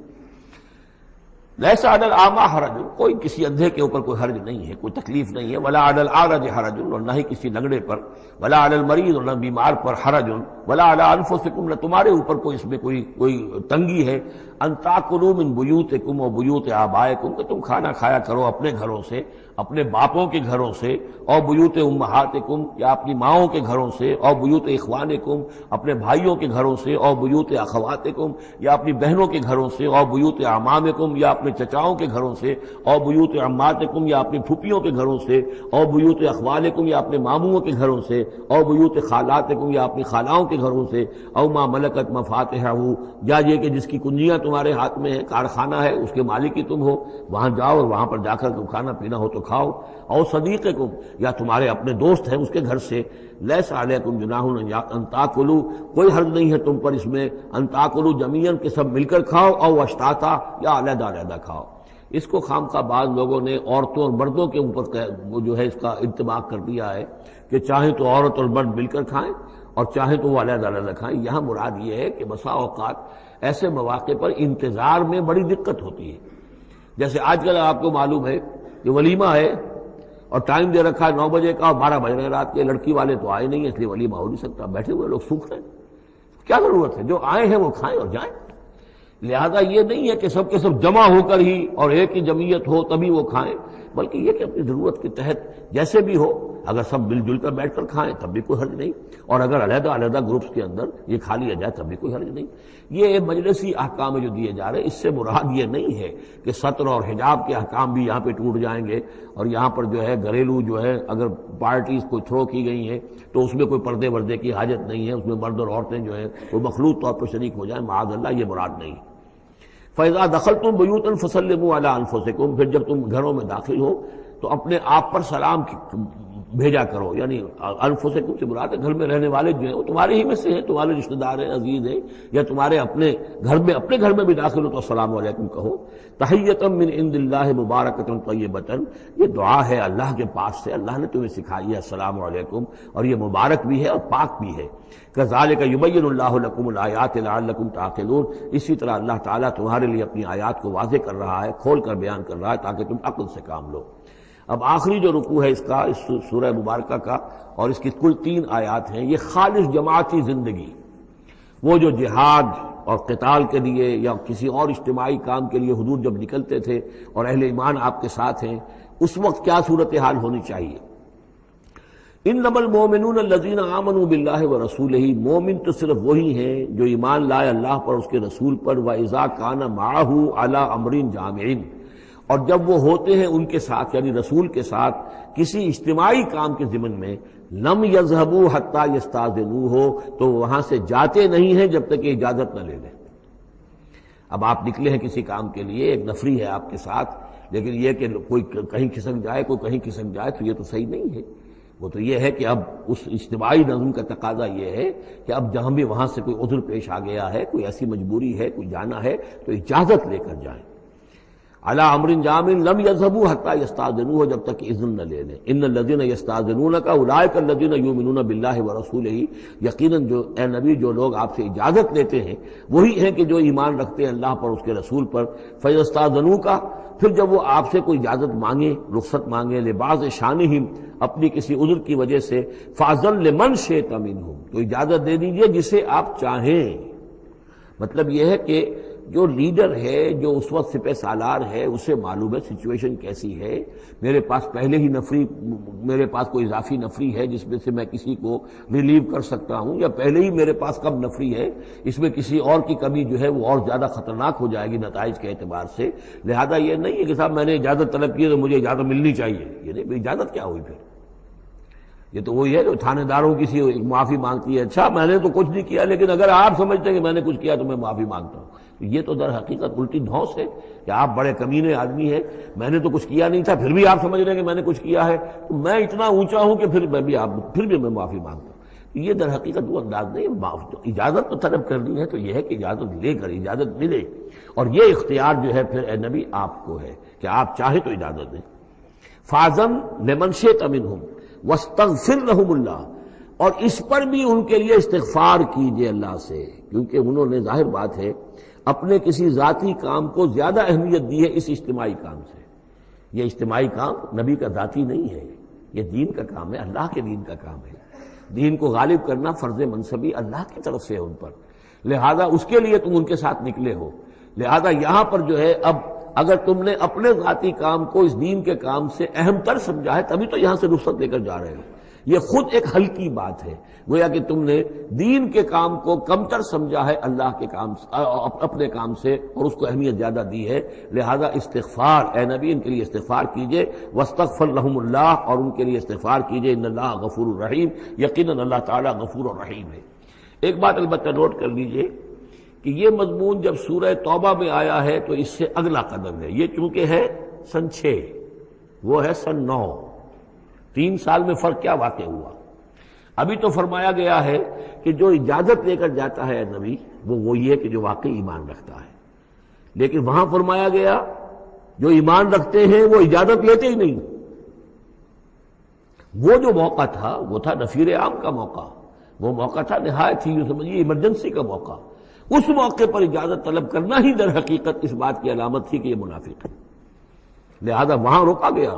لیس علی الاعمی حرج، کوئی کسی اندھے کے اوپر کوئی حرج نہیں ہے، کوئی تکلیف نہیں ہے، ولا علی الاعرج حرج، اور نہ ہی کسی لنگڑے پر، ولا علی المریض، اور نہ بیمار پر حرج، ولا علی انفسکم، نہ تمہارے اوپر کوئی اس میں کوئی تنگی ہے، ان تاکلوا من بیوتکم و بیوت آبائکم، کہ تم کھانا کھایا کرو اپنے گھروں سے، اپنے باپوں کے گھروں سے، اور بیوت امہاتکم، یا اپنی ماؤں کے گھروں سے، اور بیوت اخوانکم، اپنے بھائیوں کے گھروں سے، اور بیوت اخواتکم، یا اپنی بہنوں کے گھروں سے، اور بیوت اعمامکم، یا اپنے چچاؤں کے گھروں سے، اور بیوت عماتکم، یا اپنی پھوپھیوں کے گھروں سے، اور بیوت اخوالکم، یا اپنے ماموں کے گھروں سے، اور بیوت خالاتکم، یا اپنی خالاؤں کے گھروں سے، او ما ملکت مفاتحہ، یا یہ کہ جس کی کنجیاں تمہارے ہاتھ میں ہے، کارخانہ ہے، اس کے مالک ہی تم ہو، وہاں جاؤ اور وہاں پر جا کر تم کھانا پینا ہو تو کھاؤ، اور صدیقکم، یا تمہارے اپنے دوست ہیں اس کے گھر سے، لیس علیکم جناح ان تاکلوا، کوئی حرج نہیں ہے تم پر اس میں، ان تاکلوا جمیعا، کہ سب مل کر کھاؤ، او اشتاتا، یا علیحدہ علیحدہ کھاؤ۔ اس کو خامخواہ بعض لوگوں نے عورتوں اور مردوں کے اوپر وہ جو ہے اس کا انطباق کر دیا ہے کہ چاہیں تو عورت اور مرد مل کر کھائیں اور چاہیں تو وہ علیحدہ علیحدہ کھائیں۔ یہاں مراد یہ ہے کہ بسا اوقات ایسے مواقع پر انتظار میں بڑی دقت ہوتی ہے، جیسے آج کل آپ کو معلوم ہے کہ ولیمہ ہے اور ٹائم دے رکھا ہے 9 بجے کا اور 12 بج رہے رات کے، لڑکی والے تو آئے نہیں، اس لیے ولیمہ ہو نہیں سکتا، بیٹھے ہوئے لوگ سوکھ رہے ہیں، کیا ضرورت ہے؟ جو آئے ہیں وہ کھائیں اور جائیں۔ لہذا یہ نہیں ہے کہ سب کے سب جمع ہو کر ہی اور ایک ہی جمعیت ہو تبھی وہ کھائیں، بلکہ یہ کہ اپنی ضرورت کے تحت جیسے بھی ہو، اگر سب مل جل کر بیٹھ کر کھائیں تب بھی کوئی حرج نہیں، اور اگر علیحدہ علیحدہ گروپس کے اندر یہ کھا لیا جائے تب بھی کوئی حرج نہیں۔ یہ مجلسی احکام جو دیے جا رہے ہیں، اس سے مراد یہ نہیں ہے کہ ستر اور حجاب کے احکام بھی یہاں پہ ٹوٹ جائیں گے، اور یہاں پر جو ہے گھریلو جو ہے اگر پارٹیز کوئی تھرو کی گئی ہیں تو اس میں کوئی پردے وردے کی حاجت نہیں ہے، اس میں مرد اور عورتیں جو ہیں وہ مخلوط طور پر شریک ہو جائیں، معاذ اللہ، یہ مراد نہیں۔ فَإِذَا دَخَلْتُمْ بُيُوتًا فَسَلِّمُوا عَلَىٰ أَنفُسِكُمْ، پھر جب تم گھروں میں داخل ہو تو اپنے آپ پر سلام بھیجا کرو، یعنی انفسکم سے مراد ہے گھر میں رہنے والے جو ہیں وہ تمہارے ہی میں سے ہیں، تمہارے رشتہ دار ہیں، عزیز ہیں، یا تمہارے اپنے گھر میں بھی داخل ہو تو السلام علیکم کہو۔ تحیۃ من عند اللہ مبارکۃ طیبۃ، یہ دعا ہے اللہ کے پاس سے، اللہ نے تمہیں سکھائی ہے السلام علیکم، اور یہ مبارک بھی ہے اور پاک بھی ہے۔ کذالک یبین اللہ لکم الآیات لعلکم تعقلون، اسی طرح اللہ تعالیٰ تمہارے لیے اپنی آیات کو واضح کر رہا ہے، کھول کر بیان کر رہا ہے تاکہ تم عقل سے کام لو۔ اب آخری جو رکوع ہے اس کا، اس سورہ مبارکہ کا، اور اس کی کل 3 آیات ہیں، یہ خالص جماعتی زندگی، وہ جو جہاد اور قتال کے لیے یا کسی اور اجتماعی کام کے لیے حضور جب نکلتے تھے اور اہل ایمان آپ کے ساتھ ہیں، اس وقت کیا صورتحال ہونی چاہیے۔ انما المؤمنون الذین آمنوا باللہ ورسولہ، مومن تو صرف وہی ہیں جو ایمان لائے اللہ پر، اس کے رسول پر، وَإِذَا كَانَ مَعَهُ عَلَىٰ أَمْرٍ جَامِعٍ، اور جب وہ ہوتے ہیں ان کے ساتھ یعنی رسول کے ساتھ کسی اجتماعی کام کے ضمن میں، لم یذهبوا حتی یستاذنوہ، تو وہاں سے جاتے نہیں ہیں جب تک کہ اجازت نہ لے لیں۔ اب آپ نکلے ہیں کسی کام کے لیے، ایک نفری ہے آپ کے ساتھ، لیکن یہ کہ کوئی کہیں کھسک جائے کوئی کہیں کھسک جائے تو یہ تو صحیح نہیں ہے۔ وہ تو یہ ہے کہ اب اس اجتماعی نظم کا تقاضا یہ ہے کہ اب جہاں بھی وہاں سے کوئی عذر پیش آ گیا ہے، کوئی ایسی مجبوری ہے، کوئی جانا ہے تو اجازت لے کر جائیں۔ علی امر جامع لم یذهبوا حتی یستاذنوہ، جب تک کہ اذن نہ لے لیں۔ ان الذین یستاذنونک اولئک الذین یؤمنون باللہ ورسولہ، یقیناً جو اے نبی جو لوگ آپ سے اجازت لیتے ہیں وہی ہیں کہ جو ایمان رکھتے ہیں اللہ پر، اس کے رسول پر۔ فیستاذنوک، پھر جب وہ آپ سے کوئی اجازت مانگے، رخصت مانگے، لبعض شانہم، اپنی کسی عذر کی وجہ سے، فاذن لمن شئت منہم، تو اجازت دے دیجئے جسے آپ چاہیں۔ مطلب یہ ہے کہ جو لیڈر ہے، جو اس وقت سپہ سالار ہے، اسے معلوم ہے سچویشن کیسی ہے، میرے پاس پہلے ہی نفری، میرے پاس کوئی اضافی نفری ہے جس میں سے میں کسی کو ریلیو کر سکتا ہوں، یا پہلے ہی میرے پاس کم نفری ہے، اس میں کسی اور کی کمی جو ہے وہ اور زیادہ خطرناک ہو جائے گی نتائج کے اعتبار سے۔ لہذا یہ نہیں ہے کہ صاحب میں نے اجازت طلب کی ہے تو مجھے اجازت ملنی چاہیے، یہ نہیں، اجازت کیا ہوئی پھر؟ یہ تو وہی ہے جو تھانے داروں کسی معافی مانگتی ہے، اچھا میں نے تو کچھ نہیں کیا لیکن اگر آپ سمجھتے ہیں کہ میں نے کچھ کیا تو میں معافی مانگتا ہوں۔ یہ تو در حقیقت الٹی دھونس ہے کہ آپ بڑے کمینے آدمی ہیں، میں نے تو کچھ کیا نہیں تھا پھر بھی آپ سمجھ رہے ہیں کہ میں نے کچھ کیا ہے، تو میں اتنا اونچا ہوں کہ پھر بھی میں معافی مانگتا ہوں۔ یہ در حقیقت وہ انداز نہیں۔ اجازت تو طلب کرنی ہے تو یہ ہے کہ اجازت لے کر اجازت ملے، اور یہ اختیار جو ہے پھر اے نبی آپ کو ہے کہ آپ چاہے تو اجازت دیں۔ فاذن لمن شئت منہم واستغفر لهم اللہ، اور اس پر بھی ان کے لیے استغفار کیجئے اللہ سے، کیونکہ انہوں نے ظاہر بات ہے اپنے کسی ذاتی کام کو زیادہ اہمیت دی ہے اس اجتماعی کام سے۔ یہ اجتماعی کام نبی کا ذاتی نہیں ہے، یہ دین کا کام ہے، اللہ کے دین کا کام ہے۔ دین کو غالب کرنا فرض منصبی اللہ کی طرف سے ہے ان پر، لہذا اس کے لیے تم ان کے ساتھ نکلے ہو۔ لہذا یہاں پر جو ہے اب اگر تم نے اپنے ذاتی کام کو اس دین کے کام سے اہم تر سمجھا ہے تبھی تو یہاں سے رخصت لے کر جا رہے ہو۔ یہ خود ایک ہلکی بات ہے، گویا کہ تم نے دین کے کام کو کم تر سمجھا ہے اللہ کے کام اپنے کام سے، اور اس کو اہمیت زیادہ دی ہے۔ لہذا استغفار، اے نبی ان کے لیے استغفار کیجئے، واستغفر لهم اللہ، اور ان کے لیے استغفار کیجئے، ان اللہ غفور الرحیم، یقیناً اللہ تعالیٰ غفور الرحیم ہے۔ ایک بات البتہ نوٹ کر لیجئے کہ یہ مضمون جب سورہ توبہ میں آیا ہے تو اس سے اگلا قدم ہے، یہ چونکہ ہے سن 6، وہ ہے سن 9، 3 سال میں فرق کیا واقع ہوا؟ ابھی تو فرمایا گیا ہے کہ جو اجازت لے کر جاتا ہے نبی وہ وہی ہے کہ جو واقعی ایمان رکھتا ہے، لیکن وہاں فرمایا گیا جو ایمان رکھتے ہیں وہ اجازت لیتے ہی نہیں۔ وہ جو موقع تھا وہ تھا نفیر عام کا موقع، وہ موقع تھا نہایت ہی سمجھیے ایمرجنسی کا موقع، اس موقع پر اجازت طلب کرنا ہی در حقیقت اس بات کی علامت تھی کہ یہ منافق ہے، لہذا وہاں روکا گیا۔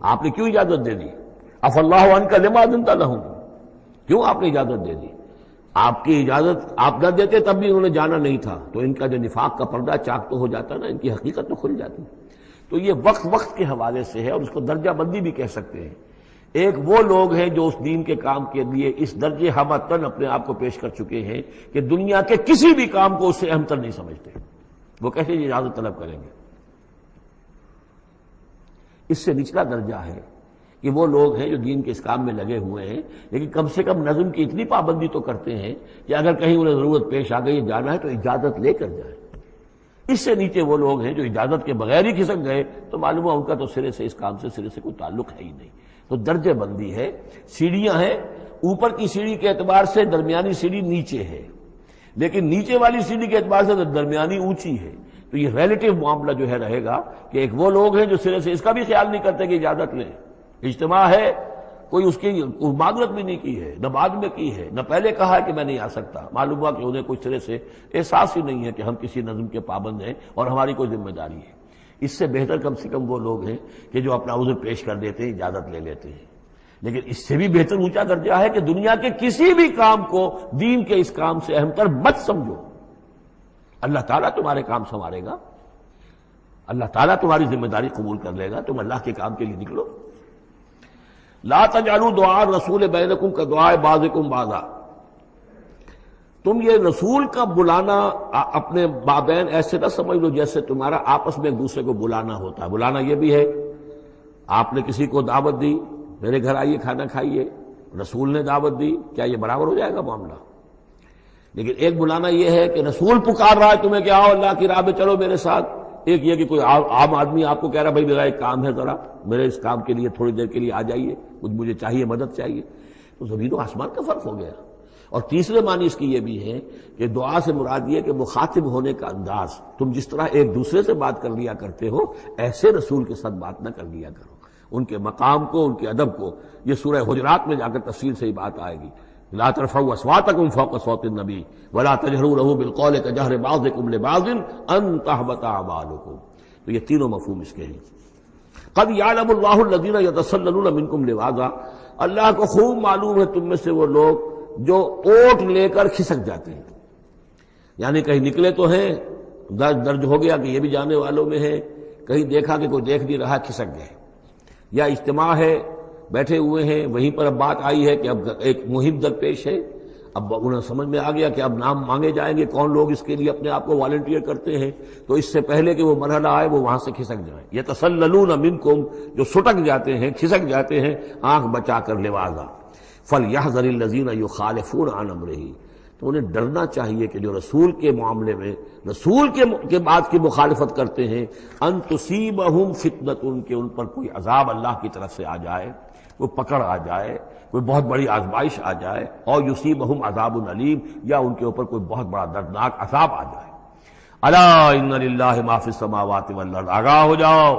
آپ نے کیوں اجازت دے دی؟ عفا اللہ عنک لما اذنت لہم، کیوں آپ نے اجازت دے دی؟ آپ کی اجازت آپ نہ دیتے تب بھی انہوں نے جانا نہیں تھا، تو ان کا جو نفاق کا پردہ چاک تو ہو جاتا نا، ان کی حقیقت تو کھل جاتی۔ تو یہ وقت کے حوالے سے ہے، اور اس کو درجہ بندی بھی کہہ سکتے ہیں۔ ایک وہ لوگ ہیں جو اس دین کے کام کے لیے اس درجے ہمتن اپنے آپ کو پیش کر چکے ہیں کہ دنیا کے کسی بھی کام کو اس سے اہم تر نہیں سمجھتے، وہ کیسے اجازت طلب کریں گے؟ اس سے نچلا درجہ ہے کہ وہ لوگ ہیں جو دین کے اس کام میں لگے ہوئے ہیں، لیکن کم سے کم نظم کی اتنی پابندی تو کرتے ہیں کہ اگر کہیں انہیں ضرورت پیش آ گئی جانا ہے تو اجازت لے کر جائیں۔ اس سے نیچے وہ لوگ ہیں جو اجازت کے بغیر ہی کھسک گئے تو معلوم ہے ان کا تو سرے سے اس کام سے سرے سے کوئی تعلق ہے ہی نہیں۔ تو درجہ بندی ہے، سیڑھیاں ہیں، اوپر کی سیڑھی کے اعتبار سے درمیانی سیڑھی نیچے ہے، لیکن نیچے والی سیڑھی کے اعتبار سے درمیانی اونچی ہے۔ تو یہ ریلیٹیو معاملہ جو ہے رہے گا کہ ایک وہ لوگ ہیں جو سرے سے اس کا بھی خیال نہیں کرتے کہ اجازت لیں، اجتماع ہے، کوئی اس کی معذرت بھی نہیں کی ہے، نہ بعد میں کی ہے، نہ پہلے کہا ہے کہ میں نہیں آ سکتا، معلوم ہوا کہ انہیں کوئی سرے سے احساس ہی نہیں ہے کہ ہم کسی نظم کے پابند ہیں اور ہماری کوئی ذمہ داری ہے۔ اس سے بہتر کم سے کم وہ لوگ ہیں کہ جو اپنا عذر پیش کر دیتے ہیں، اجازت لے لیتے ہیں۔ لیکن اس سے بھی بہتر اونچا درجہ ہے کہ دنیا کے کسی بھی کام کو دین کے اس کام سے اہم تر مت سمجھو، اللہ تعالیٰ تمہارے کام سنوارے گا، اللہ تعالیٰ تمہاری ذمہ داری قبول کر لے گا، تم اللہ کے کام کے لیے نکلو۔ لا تجعلوا دعاء الرسول بینکم کدعاء بعضکم بعضا، تم یہ رسول کا بلانا اپنے مابین ایسے نہ سمجھ لو جیسے تمہارا آپس میں ایک دوسرے کو بلانا ہوتا ہے۔ بلانا یہ بھی ہے، آپ نے کسی کو دعوت دی، میرے گھر آئیے کھانا کھائیے، رسول نے دعوت دی، کیا یہ برابر ہو جائے گا معاملہ؟ لیکن ایک بلانا یہ ہے کہ رسول پکار رہا ہے تمہیں کہ آؤ اللہ کی راہ میں چلو میرے ساتھ، ایک یہ کہ کوئی عام آدمی آپ کو کہہ رہا ہے بھائی میرا ایک کام ہے، ذرا میرے اس کام کے لیے تھوڑی دیر کے لیے آ جائیے، کچھ مجھے چاہیے، مدد چاہیے۔ تو زمین و آسمان کا فرق ہو گیا۔ اور تیسرے معنی اس کی یہ بھی ہے کہ دعا سے مراد یہ کہ مخاطب ہونے کا انداز، تم جس طرح ایک دوسرے سے بات کر لیا کرتے ہو ایسے رسول کے ساتھ بات نہ کر لیا کرو، ان کے مقام کو، ان کے ادب کو۔ یہ سورہ حجرات میں جا کر تفصیل سے ہی بات آئے گی۔ لا ترفعوا اصواتکم فوق صوت النبی ولا تجہروا له بالقول کجہر بعضکم لبعض ان تحبط اعمالکم۔ تو یہ تینوں مفہوم اس کے ہیں۔ قد یعلم اللہ الذین یتسللون منکم لواذا، اللہ کو خوب معلوم ہے تم میں سے وہ لوگ جو اوٹ لے کر کھسک جاتے ہیں، یعنی کہیں نکلے تو ہیں درج ہو گیا کہ یہ بھی جانے والوں میں ہے، کہیں دیکھا کہ کوئی دیکھ نہیں رہا، کھسک گئے، یا اجتماع ہے بیٹھے ہوئے ہیں، وہیں پر اب بات آئی ہے کہ اب ایک مہم درپیش ہے، اب انہیں سمجھ میں آ گیا کہ اب نام مانگے جائیں گے، کون لوگ اس کے لیے اپنے آپ کو والنٹیئر کرتے ہیں، تو اس سے پہلے کہ وہ مرحلہ آئے وہ وہاں سے کھسک جائیں۔ یتسللون منکم، جو سٹک جاتے ہیں، کھسک جاتے ہیں، آنکھ بچا کر لواذا فلیحذر الذین یخالفون عن امرہ، تو انہیں ڈرنا چاہیے کہ جو رسول کے معاملے میں، رسول کے بات کی مخالفت کرتے ہیں، ان تصیبہم فتنۃ، کہ ان پر کوئی عذاب اللہ کی طرف سے آ جائے، کوئی پکڑ آ جائے، کوئی بہت بڑی آزمائش آ جائے، اور یصیبہم عذاب علیم، یا ان کے اوپر کوئی بہت بڑا دردناک عذاب آ جائے۔ الا ان للہ ما فی السماوات والارض، آگاہ ہو جاؤ،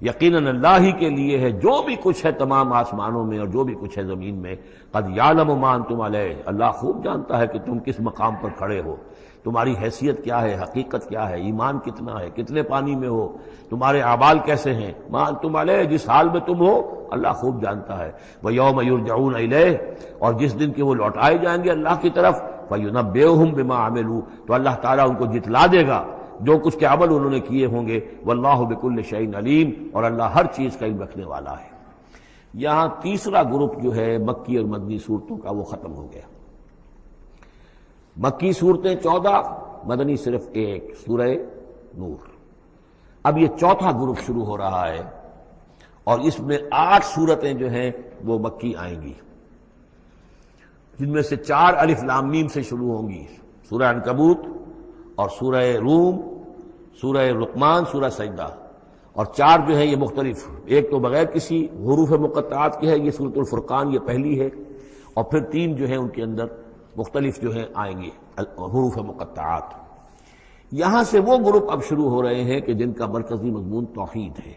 یقیناً اللہ ہی کے لیے ہے جو بھی کچھ ہے تمام آسمانوں میں اور جو بھی کچھ ہے زمین میں۔ قد یعلم ما انتم علیہ، اللہ خوب جانتا ہے کہ تم کس مقام پر کھڑے ہو، تمہاری حیثیت کیا ہے، حقیقت کیا ہے، ایمان کتنا ہے، کتنے پانی میں ہو، تمہارے اعمال کیسے ہیں، ما انتم علیہ، جس حال میں تم ہو اللہ خوب جانتا ہے۔ ویوم یرجعون الیہ، اور جس دن کے وہ لوٹائے جائیں گے اللہ کی طرف، فینبئہم بما عملوا، تو اللہ تعالیٰ ان کو جتلا دے گا جو کچھ کے عمل انہوں نے کیے ہوں گے۔ واللہ بکل شیء علیم، اور اللہ ہر چیز کا علم رکھنے والا ہے۔ یہاں تیسرا گروپ جو ہے مکی اور مدنی صورتوں کا وہ ختم ہو گیا۔ مکی صورتیں 14، مدنی صرف 1، سورہ نور۔ اب یہ چوتھا گروپ شروع ہو رہا ہے، اور اس میں 8 صورتیں جو ہیں وہ مکی آئیں گی، جن میں سے 4 الف لام میم سے شروع ہوں گی، سورہ عنکبوت اور سورہ روم، سورہ لقمان، سورہ سجدہ، اور 4 جو ہیں یہ مختلف، ایک تو بغیر کسی حروف مقطعات کی ہے، یہ سورۃ الفرقان، یہ پہلی ہے، اور پھر 3 جو ہیں ان کے اندر مختلف جو ہیں آئیں گے حروف مقطعات۔ یہاں سے وہ گروپ اب شروع ہو رہے ہیں کہ جن کا مرکزی مضمون توحید ہے،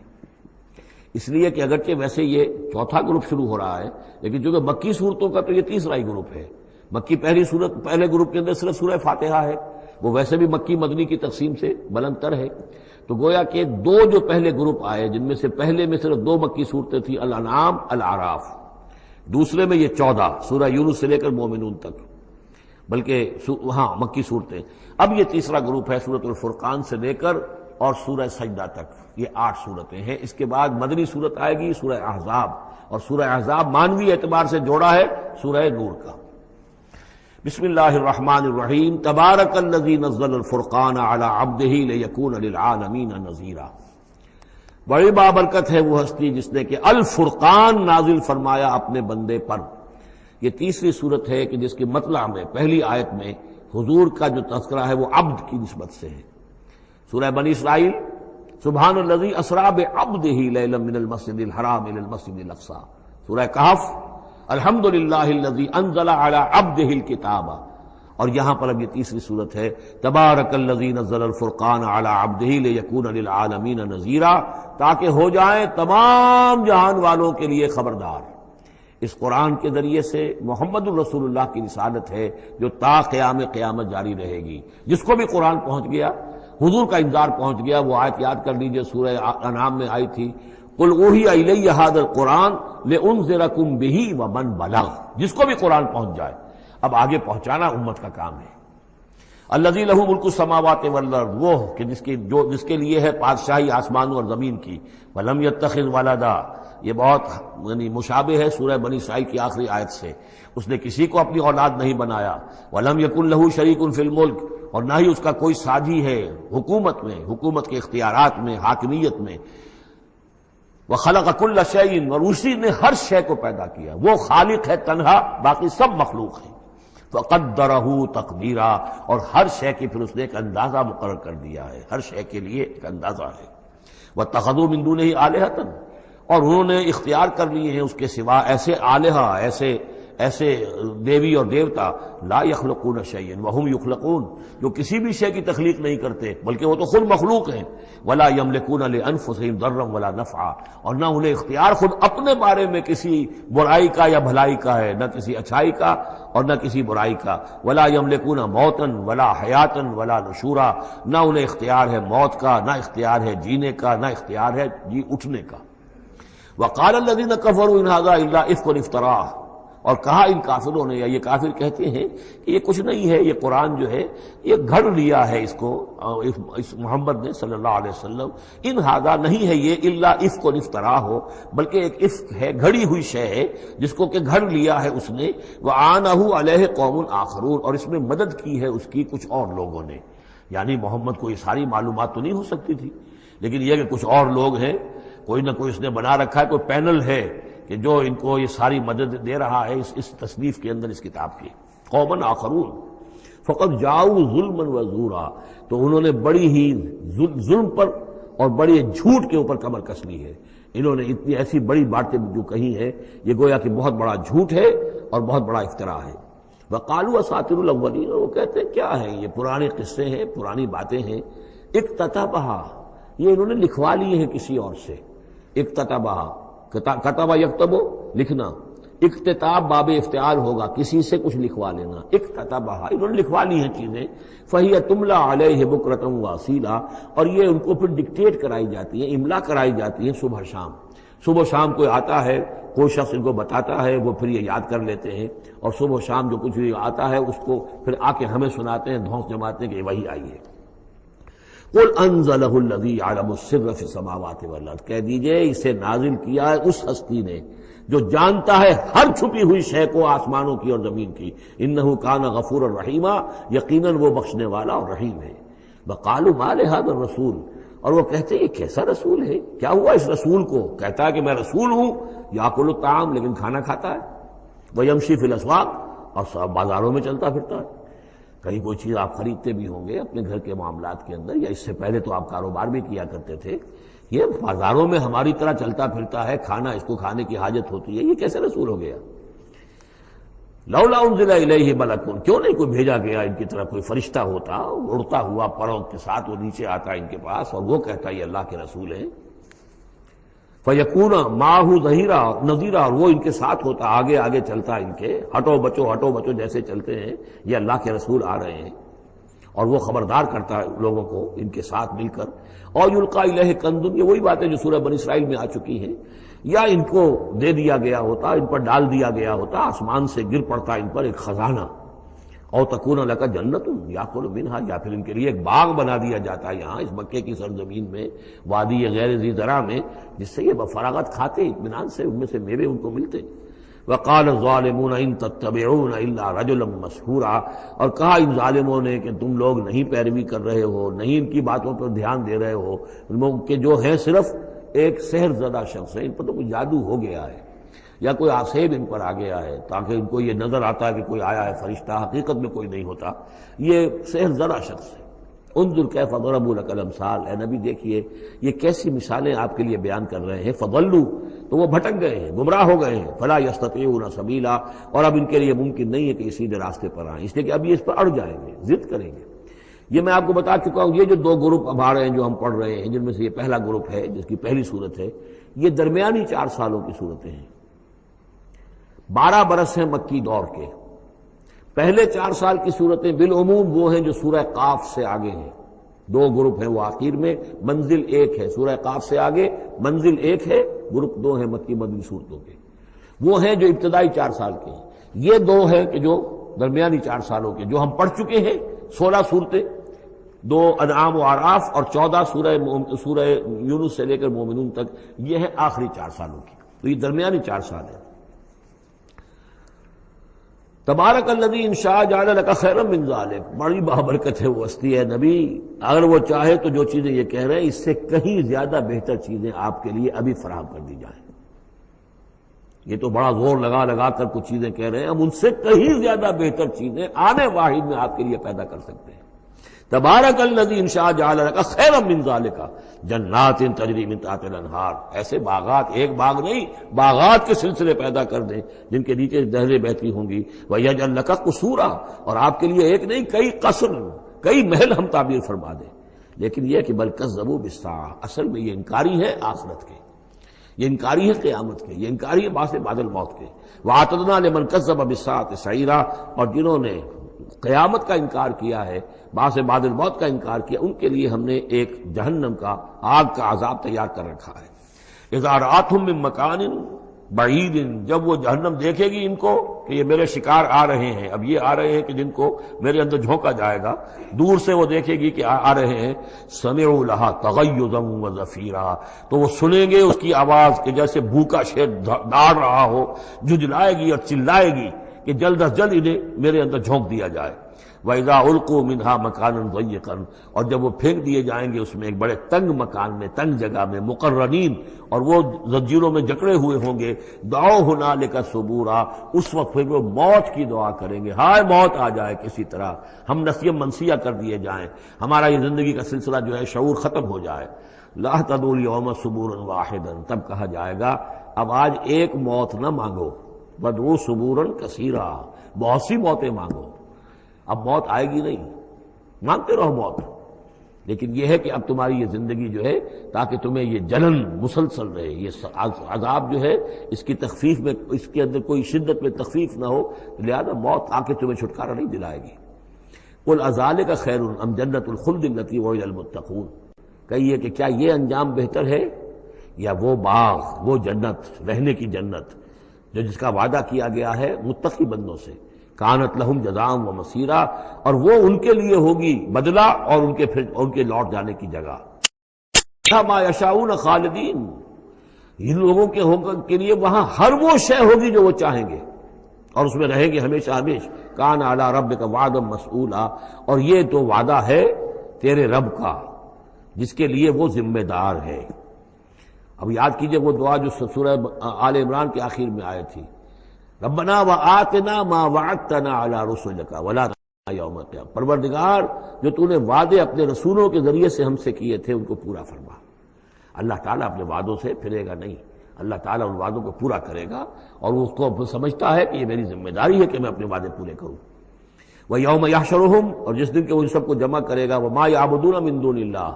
اس لیے کہ اگرچہ ویسے یہ چوتھا گروپ شروع ہو رہا ہے، لیکن چونکہ مکی صورتوں کا تو یہ تیسرا ہی گروپ ہے۔ مکی پہلی صورت، پہلے گروپ کے اندر صرف سورہ فاتحہ ہے، وہ ویسے بھی مکی مدنی کی تقسیم سے بلند تر ہے، تو گویا کہ 2 جو پہلے گروپ آئے، جن میں سے پہلے میں صرف 2 مکی صورتیں تھیں، الانعام، الاعراف، دوسرے میں یہ 14 سورہ یونس سے لے کر مومنون تک، بلکہ ہاں مکی صورتیں۔ اب یہ تیسرا گروپ ہے سورۃ الفرقان سے لے کر اور سورہ سجدہ تک، یہ 8 صورتیں ہیں۔ اس کے بعد مدنی صورت آئے گی سورہ احزاب، اور سورہ احزاب مانوی اعتبار سے جوڑا ہے سورہ نور کا۔ بسم اللہ الرحمن الرحیم، تبارک الذی نزل الفرقان علی عبدہ لیکون للعالمین نذیرا، بڑی بابرکت ہے وہ ہستی جس نے کہ الفرقان نازل فرمایا اپنے بندے پر۔ یہ تیسری صورت ہے کہ جس کے مطلع میں پہلی آیت میں حضور کا جو تذکرہ ہے وہ عبد کی نسبت سے ہے۔ سورہ بنی اسرائیل، سبحان الذی اسریٰ بعبدہ لیلا من المسجد الحرام الی المسجد الاقصی۔ سورہ کہف، الحمدللہ الذی انزل علی عبدہ الکتاب، اور یہاں پر اب یہ تیسری صورت ہے، تبارک الذی نزل الفرقان علی عبدہ لیکون للعالمین نذیرا، تاکہ ہو جائیں تمام جہان والوں کے لیے خبردار۔ اس قرآن کے ذریعے سے محمد الرسول اللہ کی رسالت ہے جو تا قیام قیامت جاری رہے گی۔ جس کو بھی قرآن پہنچ گیا، حضور کا انذار پہنچ گیا، وہ آیت یاد کر لیجئے سورہ انعام میں آئی تھی، قل اوحی الی ھذا القرآن لانذرکم بہ ومن بلغ، جس کو بھی قرآن پہنچ جائے۔ اب آگے پہنچانا امت کا کام ہے۔ الذی لہ ملک السماوات والارض، وہ کہ جس کے لیے ہے بادشاہی آسمانوں اور زمین کی، ولم یتخذ ولدا، یہ بہت مشابہ ہے سورہ بنی اسرائیل کی آخری آیت سے، اس نے کسی کو اپنی اولاد نہیں بنایا، ولم یکن لہ شریک فی الملک، اور نہ ہی اس کا کوئی ساجی ہے حکومت میں، حکومت کے اختیارات میں، حاکمیت میں، وخلق کل شیء، اور اسی نے ہر شے کو پیدا کیا، وہ خالق ہے تنہا، باقی سب مخلوق ہیں، فقدرہ تقدیرا، اور ہر شے کی پھر اس نے ایک اندازہ مقرر کر دیا ہے، ہر شے کے لیے ایک اندازہ ہے۔ واتخذوا من دونہ آلہۃ، اور انہوں نے اختیار کر لیے ہیں اس کے سوا ایسے آلہہ، ایسے دیوی اور دیوتا، لا یخلقون شیئا وہم یخلقون، جو کسی بھی شے کی تخلیق نہیں کرتے بلکہ وہ تو خود مخلوق ہیں، ولا یملکون لانفسہم ضرا ولا نفعا، اور نہ انہیں اختیار خود اپنے بارے میں کسی برائی کا یا بھلائی کا ہے، نہ کسی اچھائی کا اور نہ کسی برائی کا، ولا یملکون موتا ولا حیاتا ولا نشورا، نہ انہیں اختیار ہے موت کا، نہ اختیار ہے جینے کا، نہ اختیار ہے جی اٹھنے کا۔ وقال الذین کفروا ان ھذا الا افک افتراہ، اور کہا ان کافروں نے، یا یہ کافر کہتے ہیں کہ یہ کچھ نہیں ہے، یہ قرآن جو ہے یہ گھڑ لیا ہے اس کو اس محمد نے صلی اللہ علیہ وسلم، ان ھذا نہیں ہے یہ الا افک افترا ہو، بلکہ ایک افک ہے، گھڑی ہوئی شے ہے جس کو کہ گھڑ لیا ہے اس نے، وعانہ علیہ قوم آخرون، اور اس میں مدد کی ہے اس کی کچھ اور لوگوں نے۔ یعنی محمد کو یہ ساری معلومات تو نہیں ہو سکتی تھی، لیکن یہ کہ کچھ اور لوگ ہیں، کوئی نہ کوئی اس نے بنا رکھا ہے، کوئی پینل ہے کہ جو ان کو یہ ساری مدد دے رہا ہے اس تصنیف کے اندر، اس کتاب کی۔ قومن آخرون فقط جاؤ ظلما و زورا، تو انہوں نے بڑی ہی ظلم پر اور بڑے جھوٹ کے اوپر کمر کس لی ہے۔ انہوں نے اتنی ایسی بڑی باتیں جو کہی ہیں، یہ گویا کہ بہت بڑا جھوٹ ہے اور بہت بڑا افتراء ہے۔ وقالوا اساطیر الاولین، وہ کہتے ہیں کیا ہے یہ پرانے قصے ہیں، پرانی باتیں ہیں۔ اکتتبھا، یہ انہوں نے لکھوا لیے ہیں کسی اور سے۔ اکتتبھا، کتبہ یکتبو لکھنا، اکتتاب باب افتعال ہوگا، کسی سے کچھ لکھوا لینا۔ اکتتبھا، انہوں نے لکھوا لی ہیں چیزیں۔ فہی تملا علیہ بکرۃ واصیلا، اور یہ ان کو پھر ڈکٹیٹ کرائی جاتی ہیں، املا کرائی جاتی ہیں صبح شام۔ صبح شام کوئی آتا ہے، کوئی شخص ان کو بتاتا ہے، وہ پھر یہ یاد کر لیتے ہیں، اور صبح شام جو کچھ بھی آتا ہے اس کو پھر آ کے ہمیں سناتے ہیں، دھونس جماتے ہیں کہ وہی آئی ہے۔ قل انزلہ الذی یعلم السر فی السماوات والارض، کہہ دیجئے اسے نازل کیا ہے اس ہستی نے جو جانتا ہے ہر چھپی ہوئی شے کو آسمانوں کی اور زمین کی۔ انہ کان غفورا رحیما، یقیناً وہ بخشنے والا اور رحیم ہے۔ وقالوا ما لہذا الرسول، اور وہ کہتے ہیں یہ کیسا رسول ہے، کیا ہوا اس رسول کو، کہتا ہے کہ میں رسول ہوں، یاکل الطعام، لیکن کھانا کھاتا ہے، ویمشی فی الاسواق، اور بازاروں میں چلتا پھرتا ہے۔ کہیں کوئی چیز آپ خریدتے بھی ہوں گے اپنے گھر کے معاملات کے اندر، یا اس سے پہلے تو آپ کاروبار بھی کیا کرتے تھے، یہ بازاروں میں ہماری طرح چلتا پھرتا ہے، کھانا اس کو کھانے کی حاجت ہوتی ہے، یہ کیسے رسول ہو گیا؟ لولا انزل الیہ ملک، کیوں نہیں کوئی بھیجا گیا ان کی طرف کوئی فرشتہ ہوتا، اڑتا ہوا پروں کے ساتھ وہ نیچے آتا ان کے پاس اور وہ کہتا یہ اللہ کے رسول ہیں۔ فیکون معہ ظہیرا نذیرا، اور وہ ان کے ساتھ ہوتا، آگے آگے چلتا ان کے، ہٹو بچو جیسے چلتے ہیں، یہ اللہ کے رسول آ رہے ہیں، اور وہ خبردار کرتا ہے لوگوں کو ان کے ساتھ مل کر۔ اور یلقا الیہ کنز، یہ وہی باتیں جو سورہ بنی اسرائیل میں آ چکی ہیں، یا ان کو دے دیا گیا ہوتا، ان پر ڈال دیا گیا ہوتا، آسمان سے گر پڑتا ان پر ایک خزانہ، او تکون لک جنت یاکل منہا، یا پھر ان کے لیے ایک باغ بنا دیا جاتا ہے یہاں اس مکے کی سرزمین میں، وادی غیر ذی زرع میں، جس سے یہ بفراغت کھاتے اطمینان سے، ان میں سے میوے ان کو ملتے۔ وقال الظالمون ان تتبعون الا رجلا مسحورا، اور کہا ان ظالموں نے کہ تم لوگ نہیں پیروی کر رہے ہو، نہیں ان کی باتوں پر دھیان دے رہے ہو، ان لوگ کہ جو ہیں صرف ایک سحر زدہ شخص ہے، ان پر تو کوئی جادو ہو گیا ہے، یا کوئی آسیب ان پر آ گیا ہے، تاکہ ان کو یہ نظر آتا ہے کہ کوئی آیا ہے فرشتہ، حقیقت میں کوئی نہیں ہوتا، یہ سحر زدہ شخص ہے۔ انظر کیف ضربوا لک الامثال، اے نبی دیکھیے یہ کیسی مثالیں آپ کے لیے بیان کر رہے ہیں۔ فضلوا، تو وہ بھٹک گئے ہیں، گمراہ ہو گئے ہیں۔ فلا یستطیعون سبیلا، اور اب ان کے لیے ممکن نہیں ہے کہ سیدھے راستے پر آئیں، اس لیے کہ اب یہ اس پر اڑ جائیں گے، ضد کریں گے۔ یہ میں آپ کو بتا چکا ہوں، یہ جو دو گروپ اب آ رہے ہیں جو ہم پڑھ رہے ہیں، جن میں سے یہ پہلا گروپ ہے جس کی پہلی صورت ہے، یہ درمیانی 4 سالوں کی صورتیں ہیں۔ 12 برس ہیں مکی دور کے۔ پہلے 4 سال کی صورتیں بالعموم وہ ہیں جو سورہ قاف سے آگے ہیں، 2 گروپ ہیں وہ آخر میں، منزل 1 ہے، سورہ قاف سے آگے منزل 1 ہے، گروپ 2 ہیں مکی مدنی صورتوں کے، وہ ہیں جو ابتدائی 4 سال کے ہیں۔ یہ 2 ہیں کہ جو درمیانی 4 سالوں کے، جو ہم پڑھ چکے ہیں 16 صورتیں، 2 انعام و اعراف اور 14 سورہ یونس سے لے کر مومنون تک، یہ ہے آخری 4 سالوں کی، تو یہ درمیانی 4 سال ہے۔ تبارک الذی ان شاء جعل لک خیرا من ذلک، بڑی بابرکت ہے وہ ہستی ہے نبی، اگر وہ چاہے تو جو چیزیں یہ کہہ رہے ہیں اس سے کہیں زیادہ بہتر چیزیں آپ کے لیے ابھی فراہم کر دی جائیں۔ یہ تو بڑا زور لگا لگا کر کچھ چیزیں کہہ رہے ہیں، ہم ان سے کہیں زیادہ بہتر چیزیں آنے واحد میں آپ کے لیے پیدا کر سکتے ہیں۔ تبارک الذی ان شاء جعل لک خیرا من ذلک جنات تجری من تحتها الانہار، ایسے باغات، ایک باغ نہیں، باغات کے سلسلے پیدا کر دیں جن کے نیچے نہریں بہتی ہوں گی۔ ویجعل لک قصورا، اور آپ کے لیے ایک نہیں کئی قصر، کئی محل ہم تعبیر فرما دیں۔ لیکن یہ کہ بل کذبوا بالساعہ، اصل میں یہ انکاری ہے آخرت کے، یہ انکاری ہے قیامت کے، یہ انکاری ہے بعث بعد الموت کے۔ وَأَعْتَدْنَا لِمَنْ كَذَّبَ بِالسَّاعَةِ سَعِيرًا، اور جنہوں نے قیامت کا انکار کیا ہے، بعث بعد الموت کا انکار کیا، ان کے لیے ہم نے ایک جہنم کا، آگ کا عذاب تیار کر رکھا ہے۔ اذا رأتهم من مکان بعید، جب وہ جہنم دیکھے گی ان کو کہ یہ میرے شکار آ رہے ہیں، اب یہ آ رہے ہیں کہ جن کو میرے اندر جھونکا جائے گا، دور سے وہ دیکھے گی کہ آ رہے ہیں، سمعوا لها تغیظا وزفیرا، تو وہ سنیں گے اس کی آواز کہ جیسے بھوکا شیر داڑ رہا ہو، جھجلائے گی اور چلائے گی کہ جلد از جلد انہیں میرے اندر جھونک دیا جائے۔ وَإِذَا أُلْقُوا مِنْهَا مَكَانًا ضَيِّقًا، اور جب وہ پھینک دیے جائیں گے اس میں ایک بڑے تنگ مکان میں، تنگ جگہ میں، مقرنین، اور وہ زنجیروں میں جکڑے ہوئے ہوں گے، دعوا هُنَالِكَ ثُبُورًا، اس وقت پھر وہ موت کی دعا کریں گے، ہائے موت آ جائے کسی طرح، ہم نسیہ منسیہ کر دیے جائیں، ہمارا یہ زندگی کا سلسلہ جو ہے شعور ختم ہو جائے۔ لَا تَدْعُوا الْيَوْمَ ثُبُورًا وَاحِدًا، تب کہا جائے گا اب آج ایک موت نہ مانگو، وَادْعُوا ثُبُورًا كَثِيرًا، بہت سی موتیں مانگو۔ اب موت آئے گی نہیں، مانگتے رہو موت، لیکن یہ ہے کہ اب تمہاری یہ زندگی جو ہے تاکہ تمہیں یہ جلن مسلسل رہے، یہ عذاب جو ہے اس کی تخفیف میں، اس کے اندر کوئی شدت میں تخفیف نہ ہو، لہذا موت آ کے تمہیں چھٹکارا نہیں دلائے گی۔ قُلْ أَذَٰلِكَ خَيْرٌ أَمْ جَنَّةُ الْخُلْدِ الَّتِي وُعِدَ الْمُتَّقُونَ، کہیے کہ کیا یہ انجام بہتر ہے یا وہ باغ، وہ جنت، رہنے کی جنت جو جس کا وعدہ کیا گیا ہے متقی بندوں سے، کانت لہم جزاء و مصیرا، اور وہ ان کے لیے ہوگی بدلہ اور ان کے لوٹ جانے کی جگہ۔ ما یشاؤون خالدین، ان لوگوں کے لیے وہاں ہر وہ شے ہوگی جو وہ چاہیں گے اور اس میں رہیں گے ہمیشہ ہمیشہ۔ کان علی ربک وعدا مسئولا، اور یہ تو وعدہ ہے تیرے رب کا جس کے لیے وہ ذمہ دار ہے۔ اب یاد کیجئے وہ دعا جو سورہ آل عمران کے آخر میں آئی تھی، ربنا وآتنا ما وعدتنا علی رسلک ولا تخزنا یوم القیامہ، پروردگار جو تو نے وعدے اپنے رسولوں کے ذریعے سے ہم سے کیے تھے ان کو پورا فرما۔ اللہ تعالیٰ اپنے وعدوں سے پھرے گا نہیں، اللہ تعالیٰ ان وعدوں کو پورا کرے گا، اور وہ اس کو سمجھتا ہے کہ یہ میری ذمہ داری ہے کہ میں اپنے وعدے پورے کروں۔ وَيَوْمَ يَحْشُرُهُمْ، اور جس دن کہ وہ ان سب کو جمع کرے گا، وَمَا يَعْبُدُونَ مِن دُونِ اللَّهِ،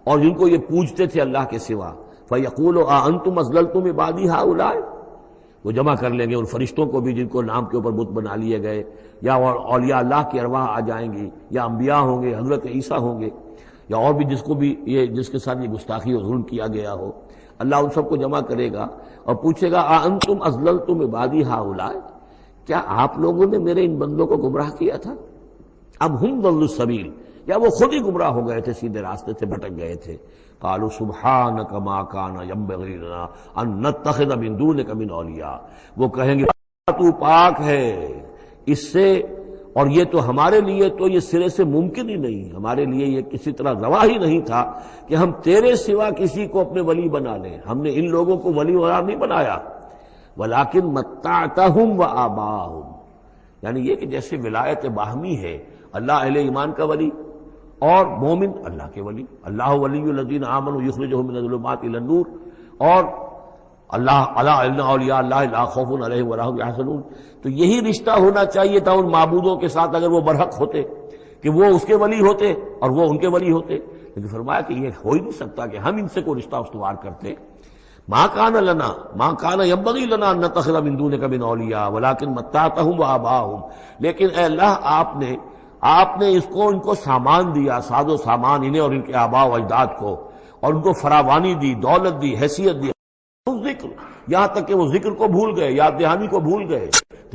اور جن کو یہ پوجتے تھے اللہ کے سوا، فَيَقُولُ أَأَنْتُمْ أَضْلَلْتُمْ عِبَادِي هَؤُلَاءِ، وہ جمع کر لیں گے ان فرشتوں کو بھی جن کو نام کے اوپر بت بنا لیے گئے، یا اولیاء اللہ کی ارواح آ جائیں گی، یا انبیاء ہوں گے، حضرت عیسیٰ ہوں گے، یا اور بھی جس کو بھی جس کے ساتھ یہ گستاخی اور ظلم کیا گیا ہو، اللہ ان سب کو جمع کرے گا اور پوچھے گا أَأَنْتُمْ أَضْلَلْتُمْ عِبَادِي هَؤُلَاءِ، کیا آپ لوگوں نے میرے ان بندوں کو گمراہ کیا تھا؟ اب ہم ضلوا السبیل، یا وہ خود ہی گمراہ ہو گئے تھے، سیدھے راستے سے بھٹک گئے تھے۔ قالوا سبحانک ما کان ینبغی لنا ان نتخذ من دونک من اولیاء، وہ کہیں گے تو پاک ہے اس سے، اور یہ تو ہمارے لیے تو یہ سرے سے ممکن ہی نہیں، ہمارے لیے یہ کسی طرح روا ہی نہیں تھا کہ ہم تیرے سوا کسی کو اپنے ولی بنا لیں، ہم نے ان لوگوں کو ولی قرار نہیں بنایا۔ ولیکن متعتہم وآباءہم، یعنی یہ کہ جیسے ولایت باہمی ہے، اللہ اہل ایمان کا ولی اور مومن اللہ کے ولی، اللہ ولی الذین آمنوا یخرجہم من الظلمات الی النور، اور اللہ الا ان اولیاء اللہ لا خوف علیہم ولا هم یحزنون، تو یہی رشتہ ہونا چاہیے تھا ان معبودوں کے ساتھ اگر وہ برحق ہوتے، کہ وہ اس کے ولی ہوتے اور وہ ان کے ولی ہوتے، لیکن فرمایا کہ یہ ہو ہی نہیں سکتا کہ ہم ان سے کوئی رشتہ استوار کرتے۔ ما کان لنا ما کان ینبغی لنا ان نتخذ من دونک من اولیاء ولکن متعتہم وآباءہم، لیکن اے اللہ آپ نے اس کو ان کو سامان دیا، ساز و سامان انہیں اور ان کے آباء و اجداد کو، اور ان کو فراوانی دی، دولت دی، حیثیت دی، ذکر، یہاں تک کہ وہ ذکر کو بھول گئے، یاد دہانی کو بھول گئے،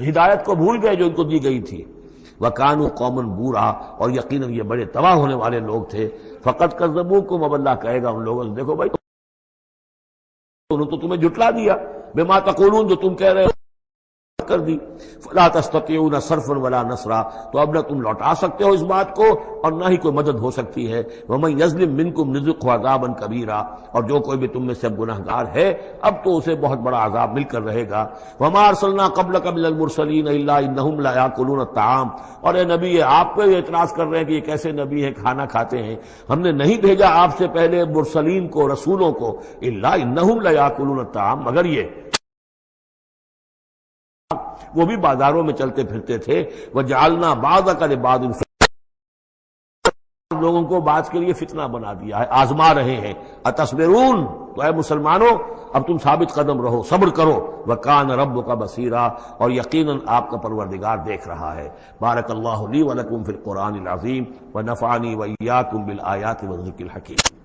ہدایت کو بھول گئے جو ان کو دی گئی تھی۔ وَكَانُوا قَوْمًا بُورًا، اور یقیناً یہ بڑے تباہ ہونے والے لوگ تھے۔ فَقَدْ كَذَّبُوكُمْ، اب اللہ کہے گا ان لوگوں سے دیکھو بھائی انہوں تو تمہیں جھٹلا دیا، بِمَا تَقُولُونَ، جو تم کہہ رہے ہو کر دی، فلا تستطيعون صرفا ولا نصرا، تو اب نہ تم لوٹا سکتے ہو اس بات کو اور نہ ہی کوئی مدد ہو سکتی ہے۔ ومن یظلم منکم نذقه عذابا کبیرا، اور جو کوئی بھی تم میں سے گناہگار ہے اب تو اسے بہت بڑا عذاب مل کر رہے گا۔ وما ارسلنا قبلک من المرسلین الا انہم لا یاکلون الطعام، اور اے نبی آپ پہ اعتراض کر رہے ہیں کہ یہ کیسے نبی ہے کھانا کھاتے ہیں، ہم نے نہیں بھیجا آپ سے پہلے مرسلین کو، رسولوں کو، الا انہم لا یاکلون الطعام، مگر یہ وہ بھی بازاروں میں چلتے پھرتے تھے۔ وَجَعَلْنَا بَعْضَكَ لِبَعْضٍ فتنة، لوگوں کو بعض کے لیے فتنہ بنا دیا ہے، آزما رہے ہیں۔ اتصبرون، تو اے مسلمانوں اب تم ثابت قدم رہو، صبر کرو۔ وَكَانَ رَبُّكَ بَصِيرًا، اور یقیناً آپ کا پروردگار دیکھ رہا ہے۔ بارک اللہ لی ولکم فی القرآن العظیم ونفعنی وإیاکم بالآیات والذکر الحکیم۔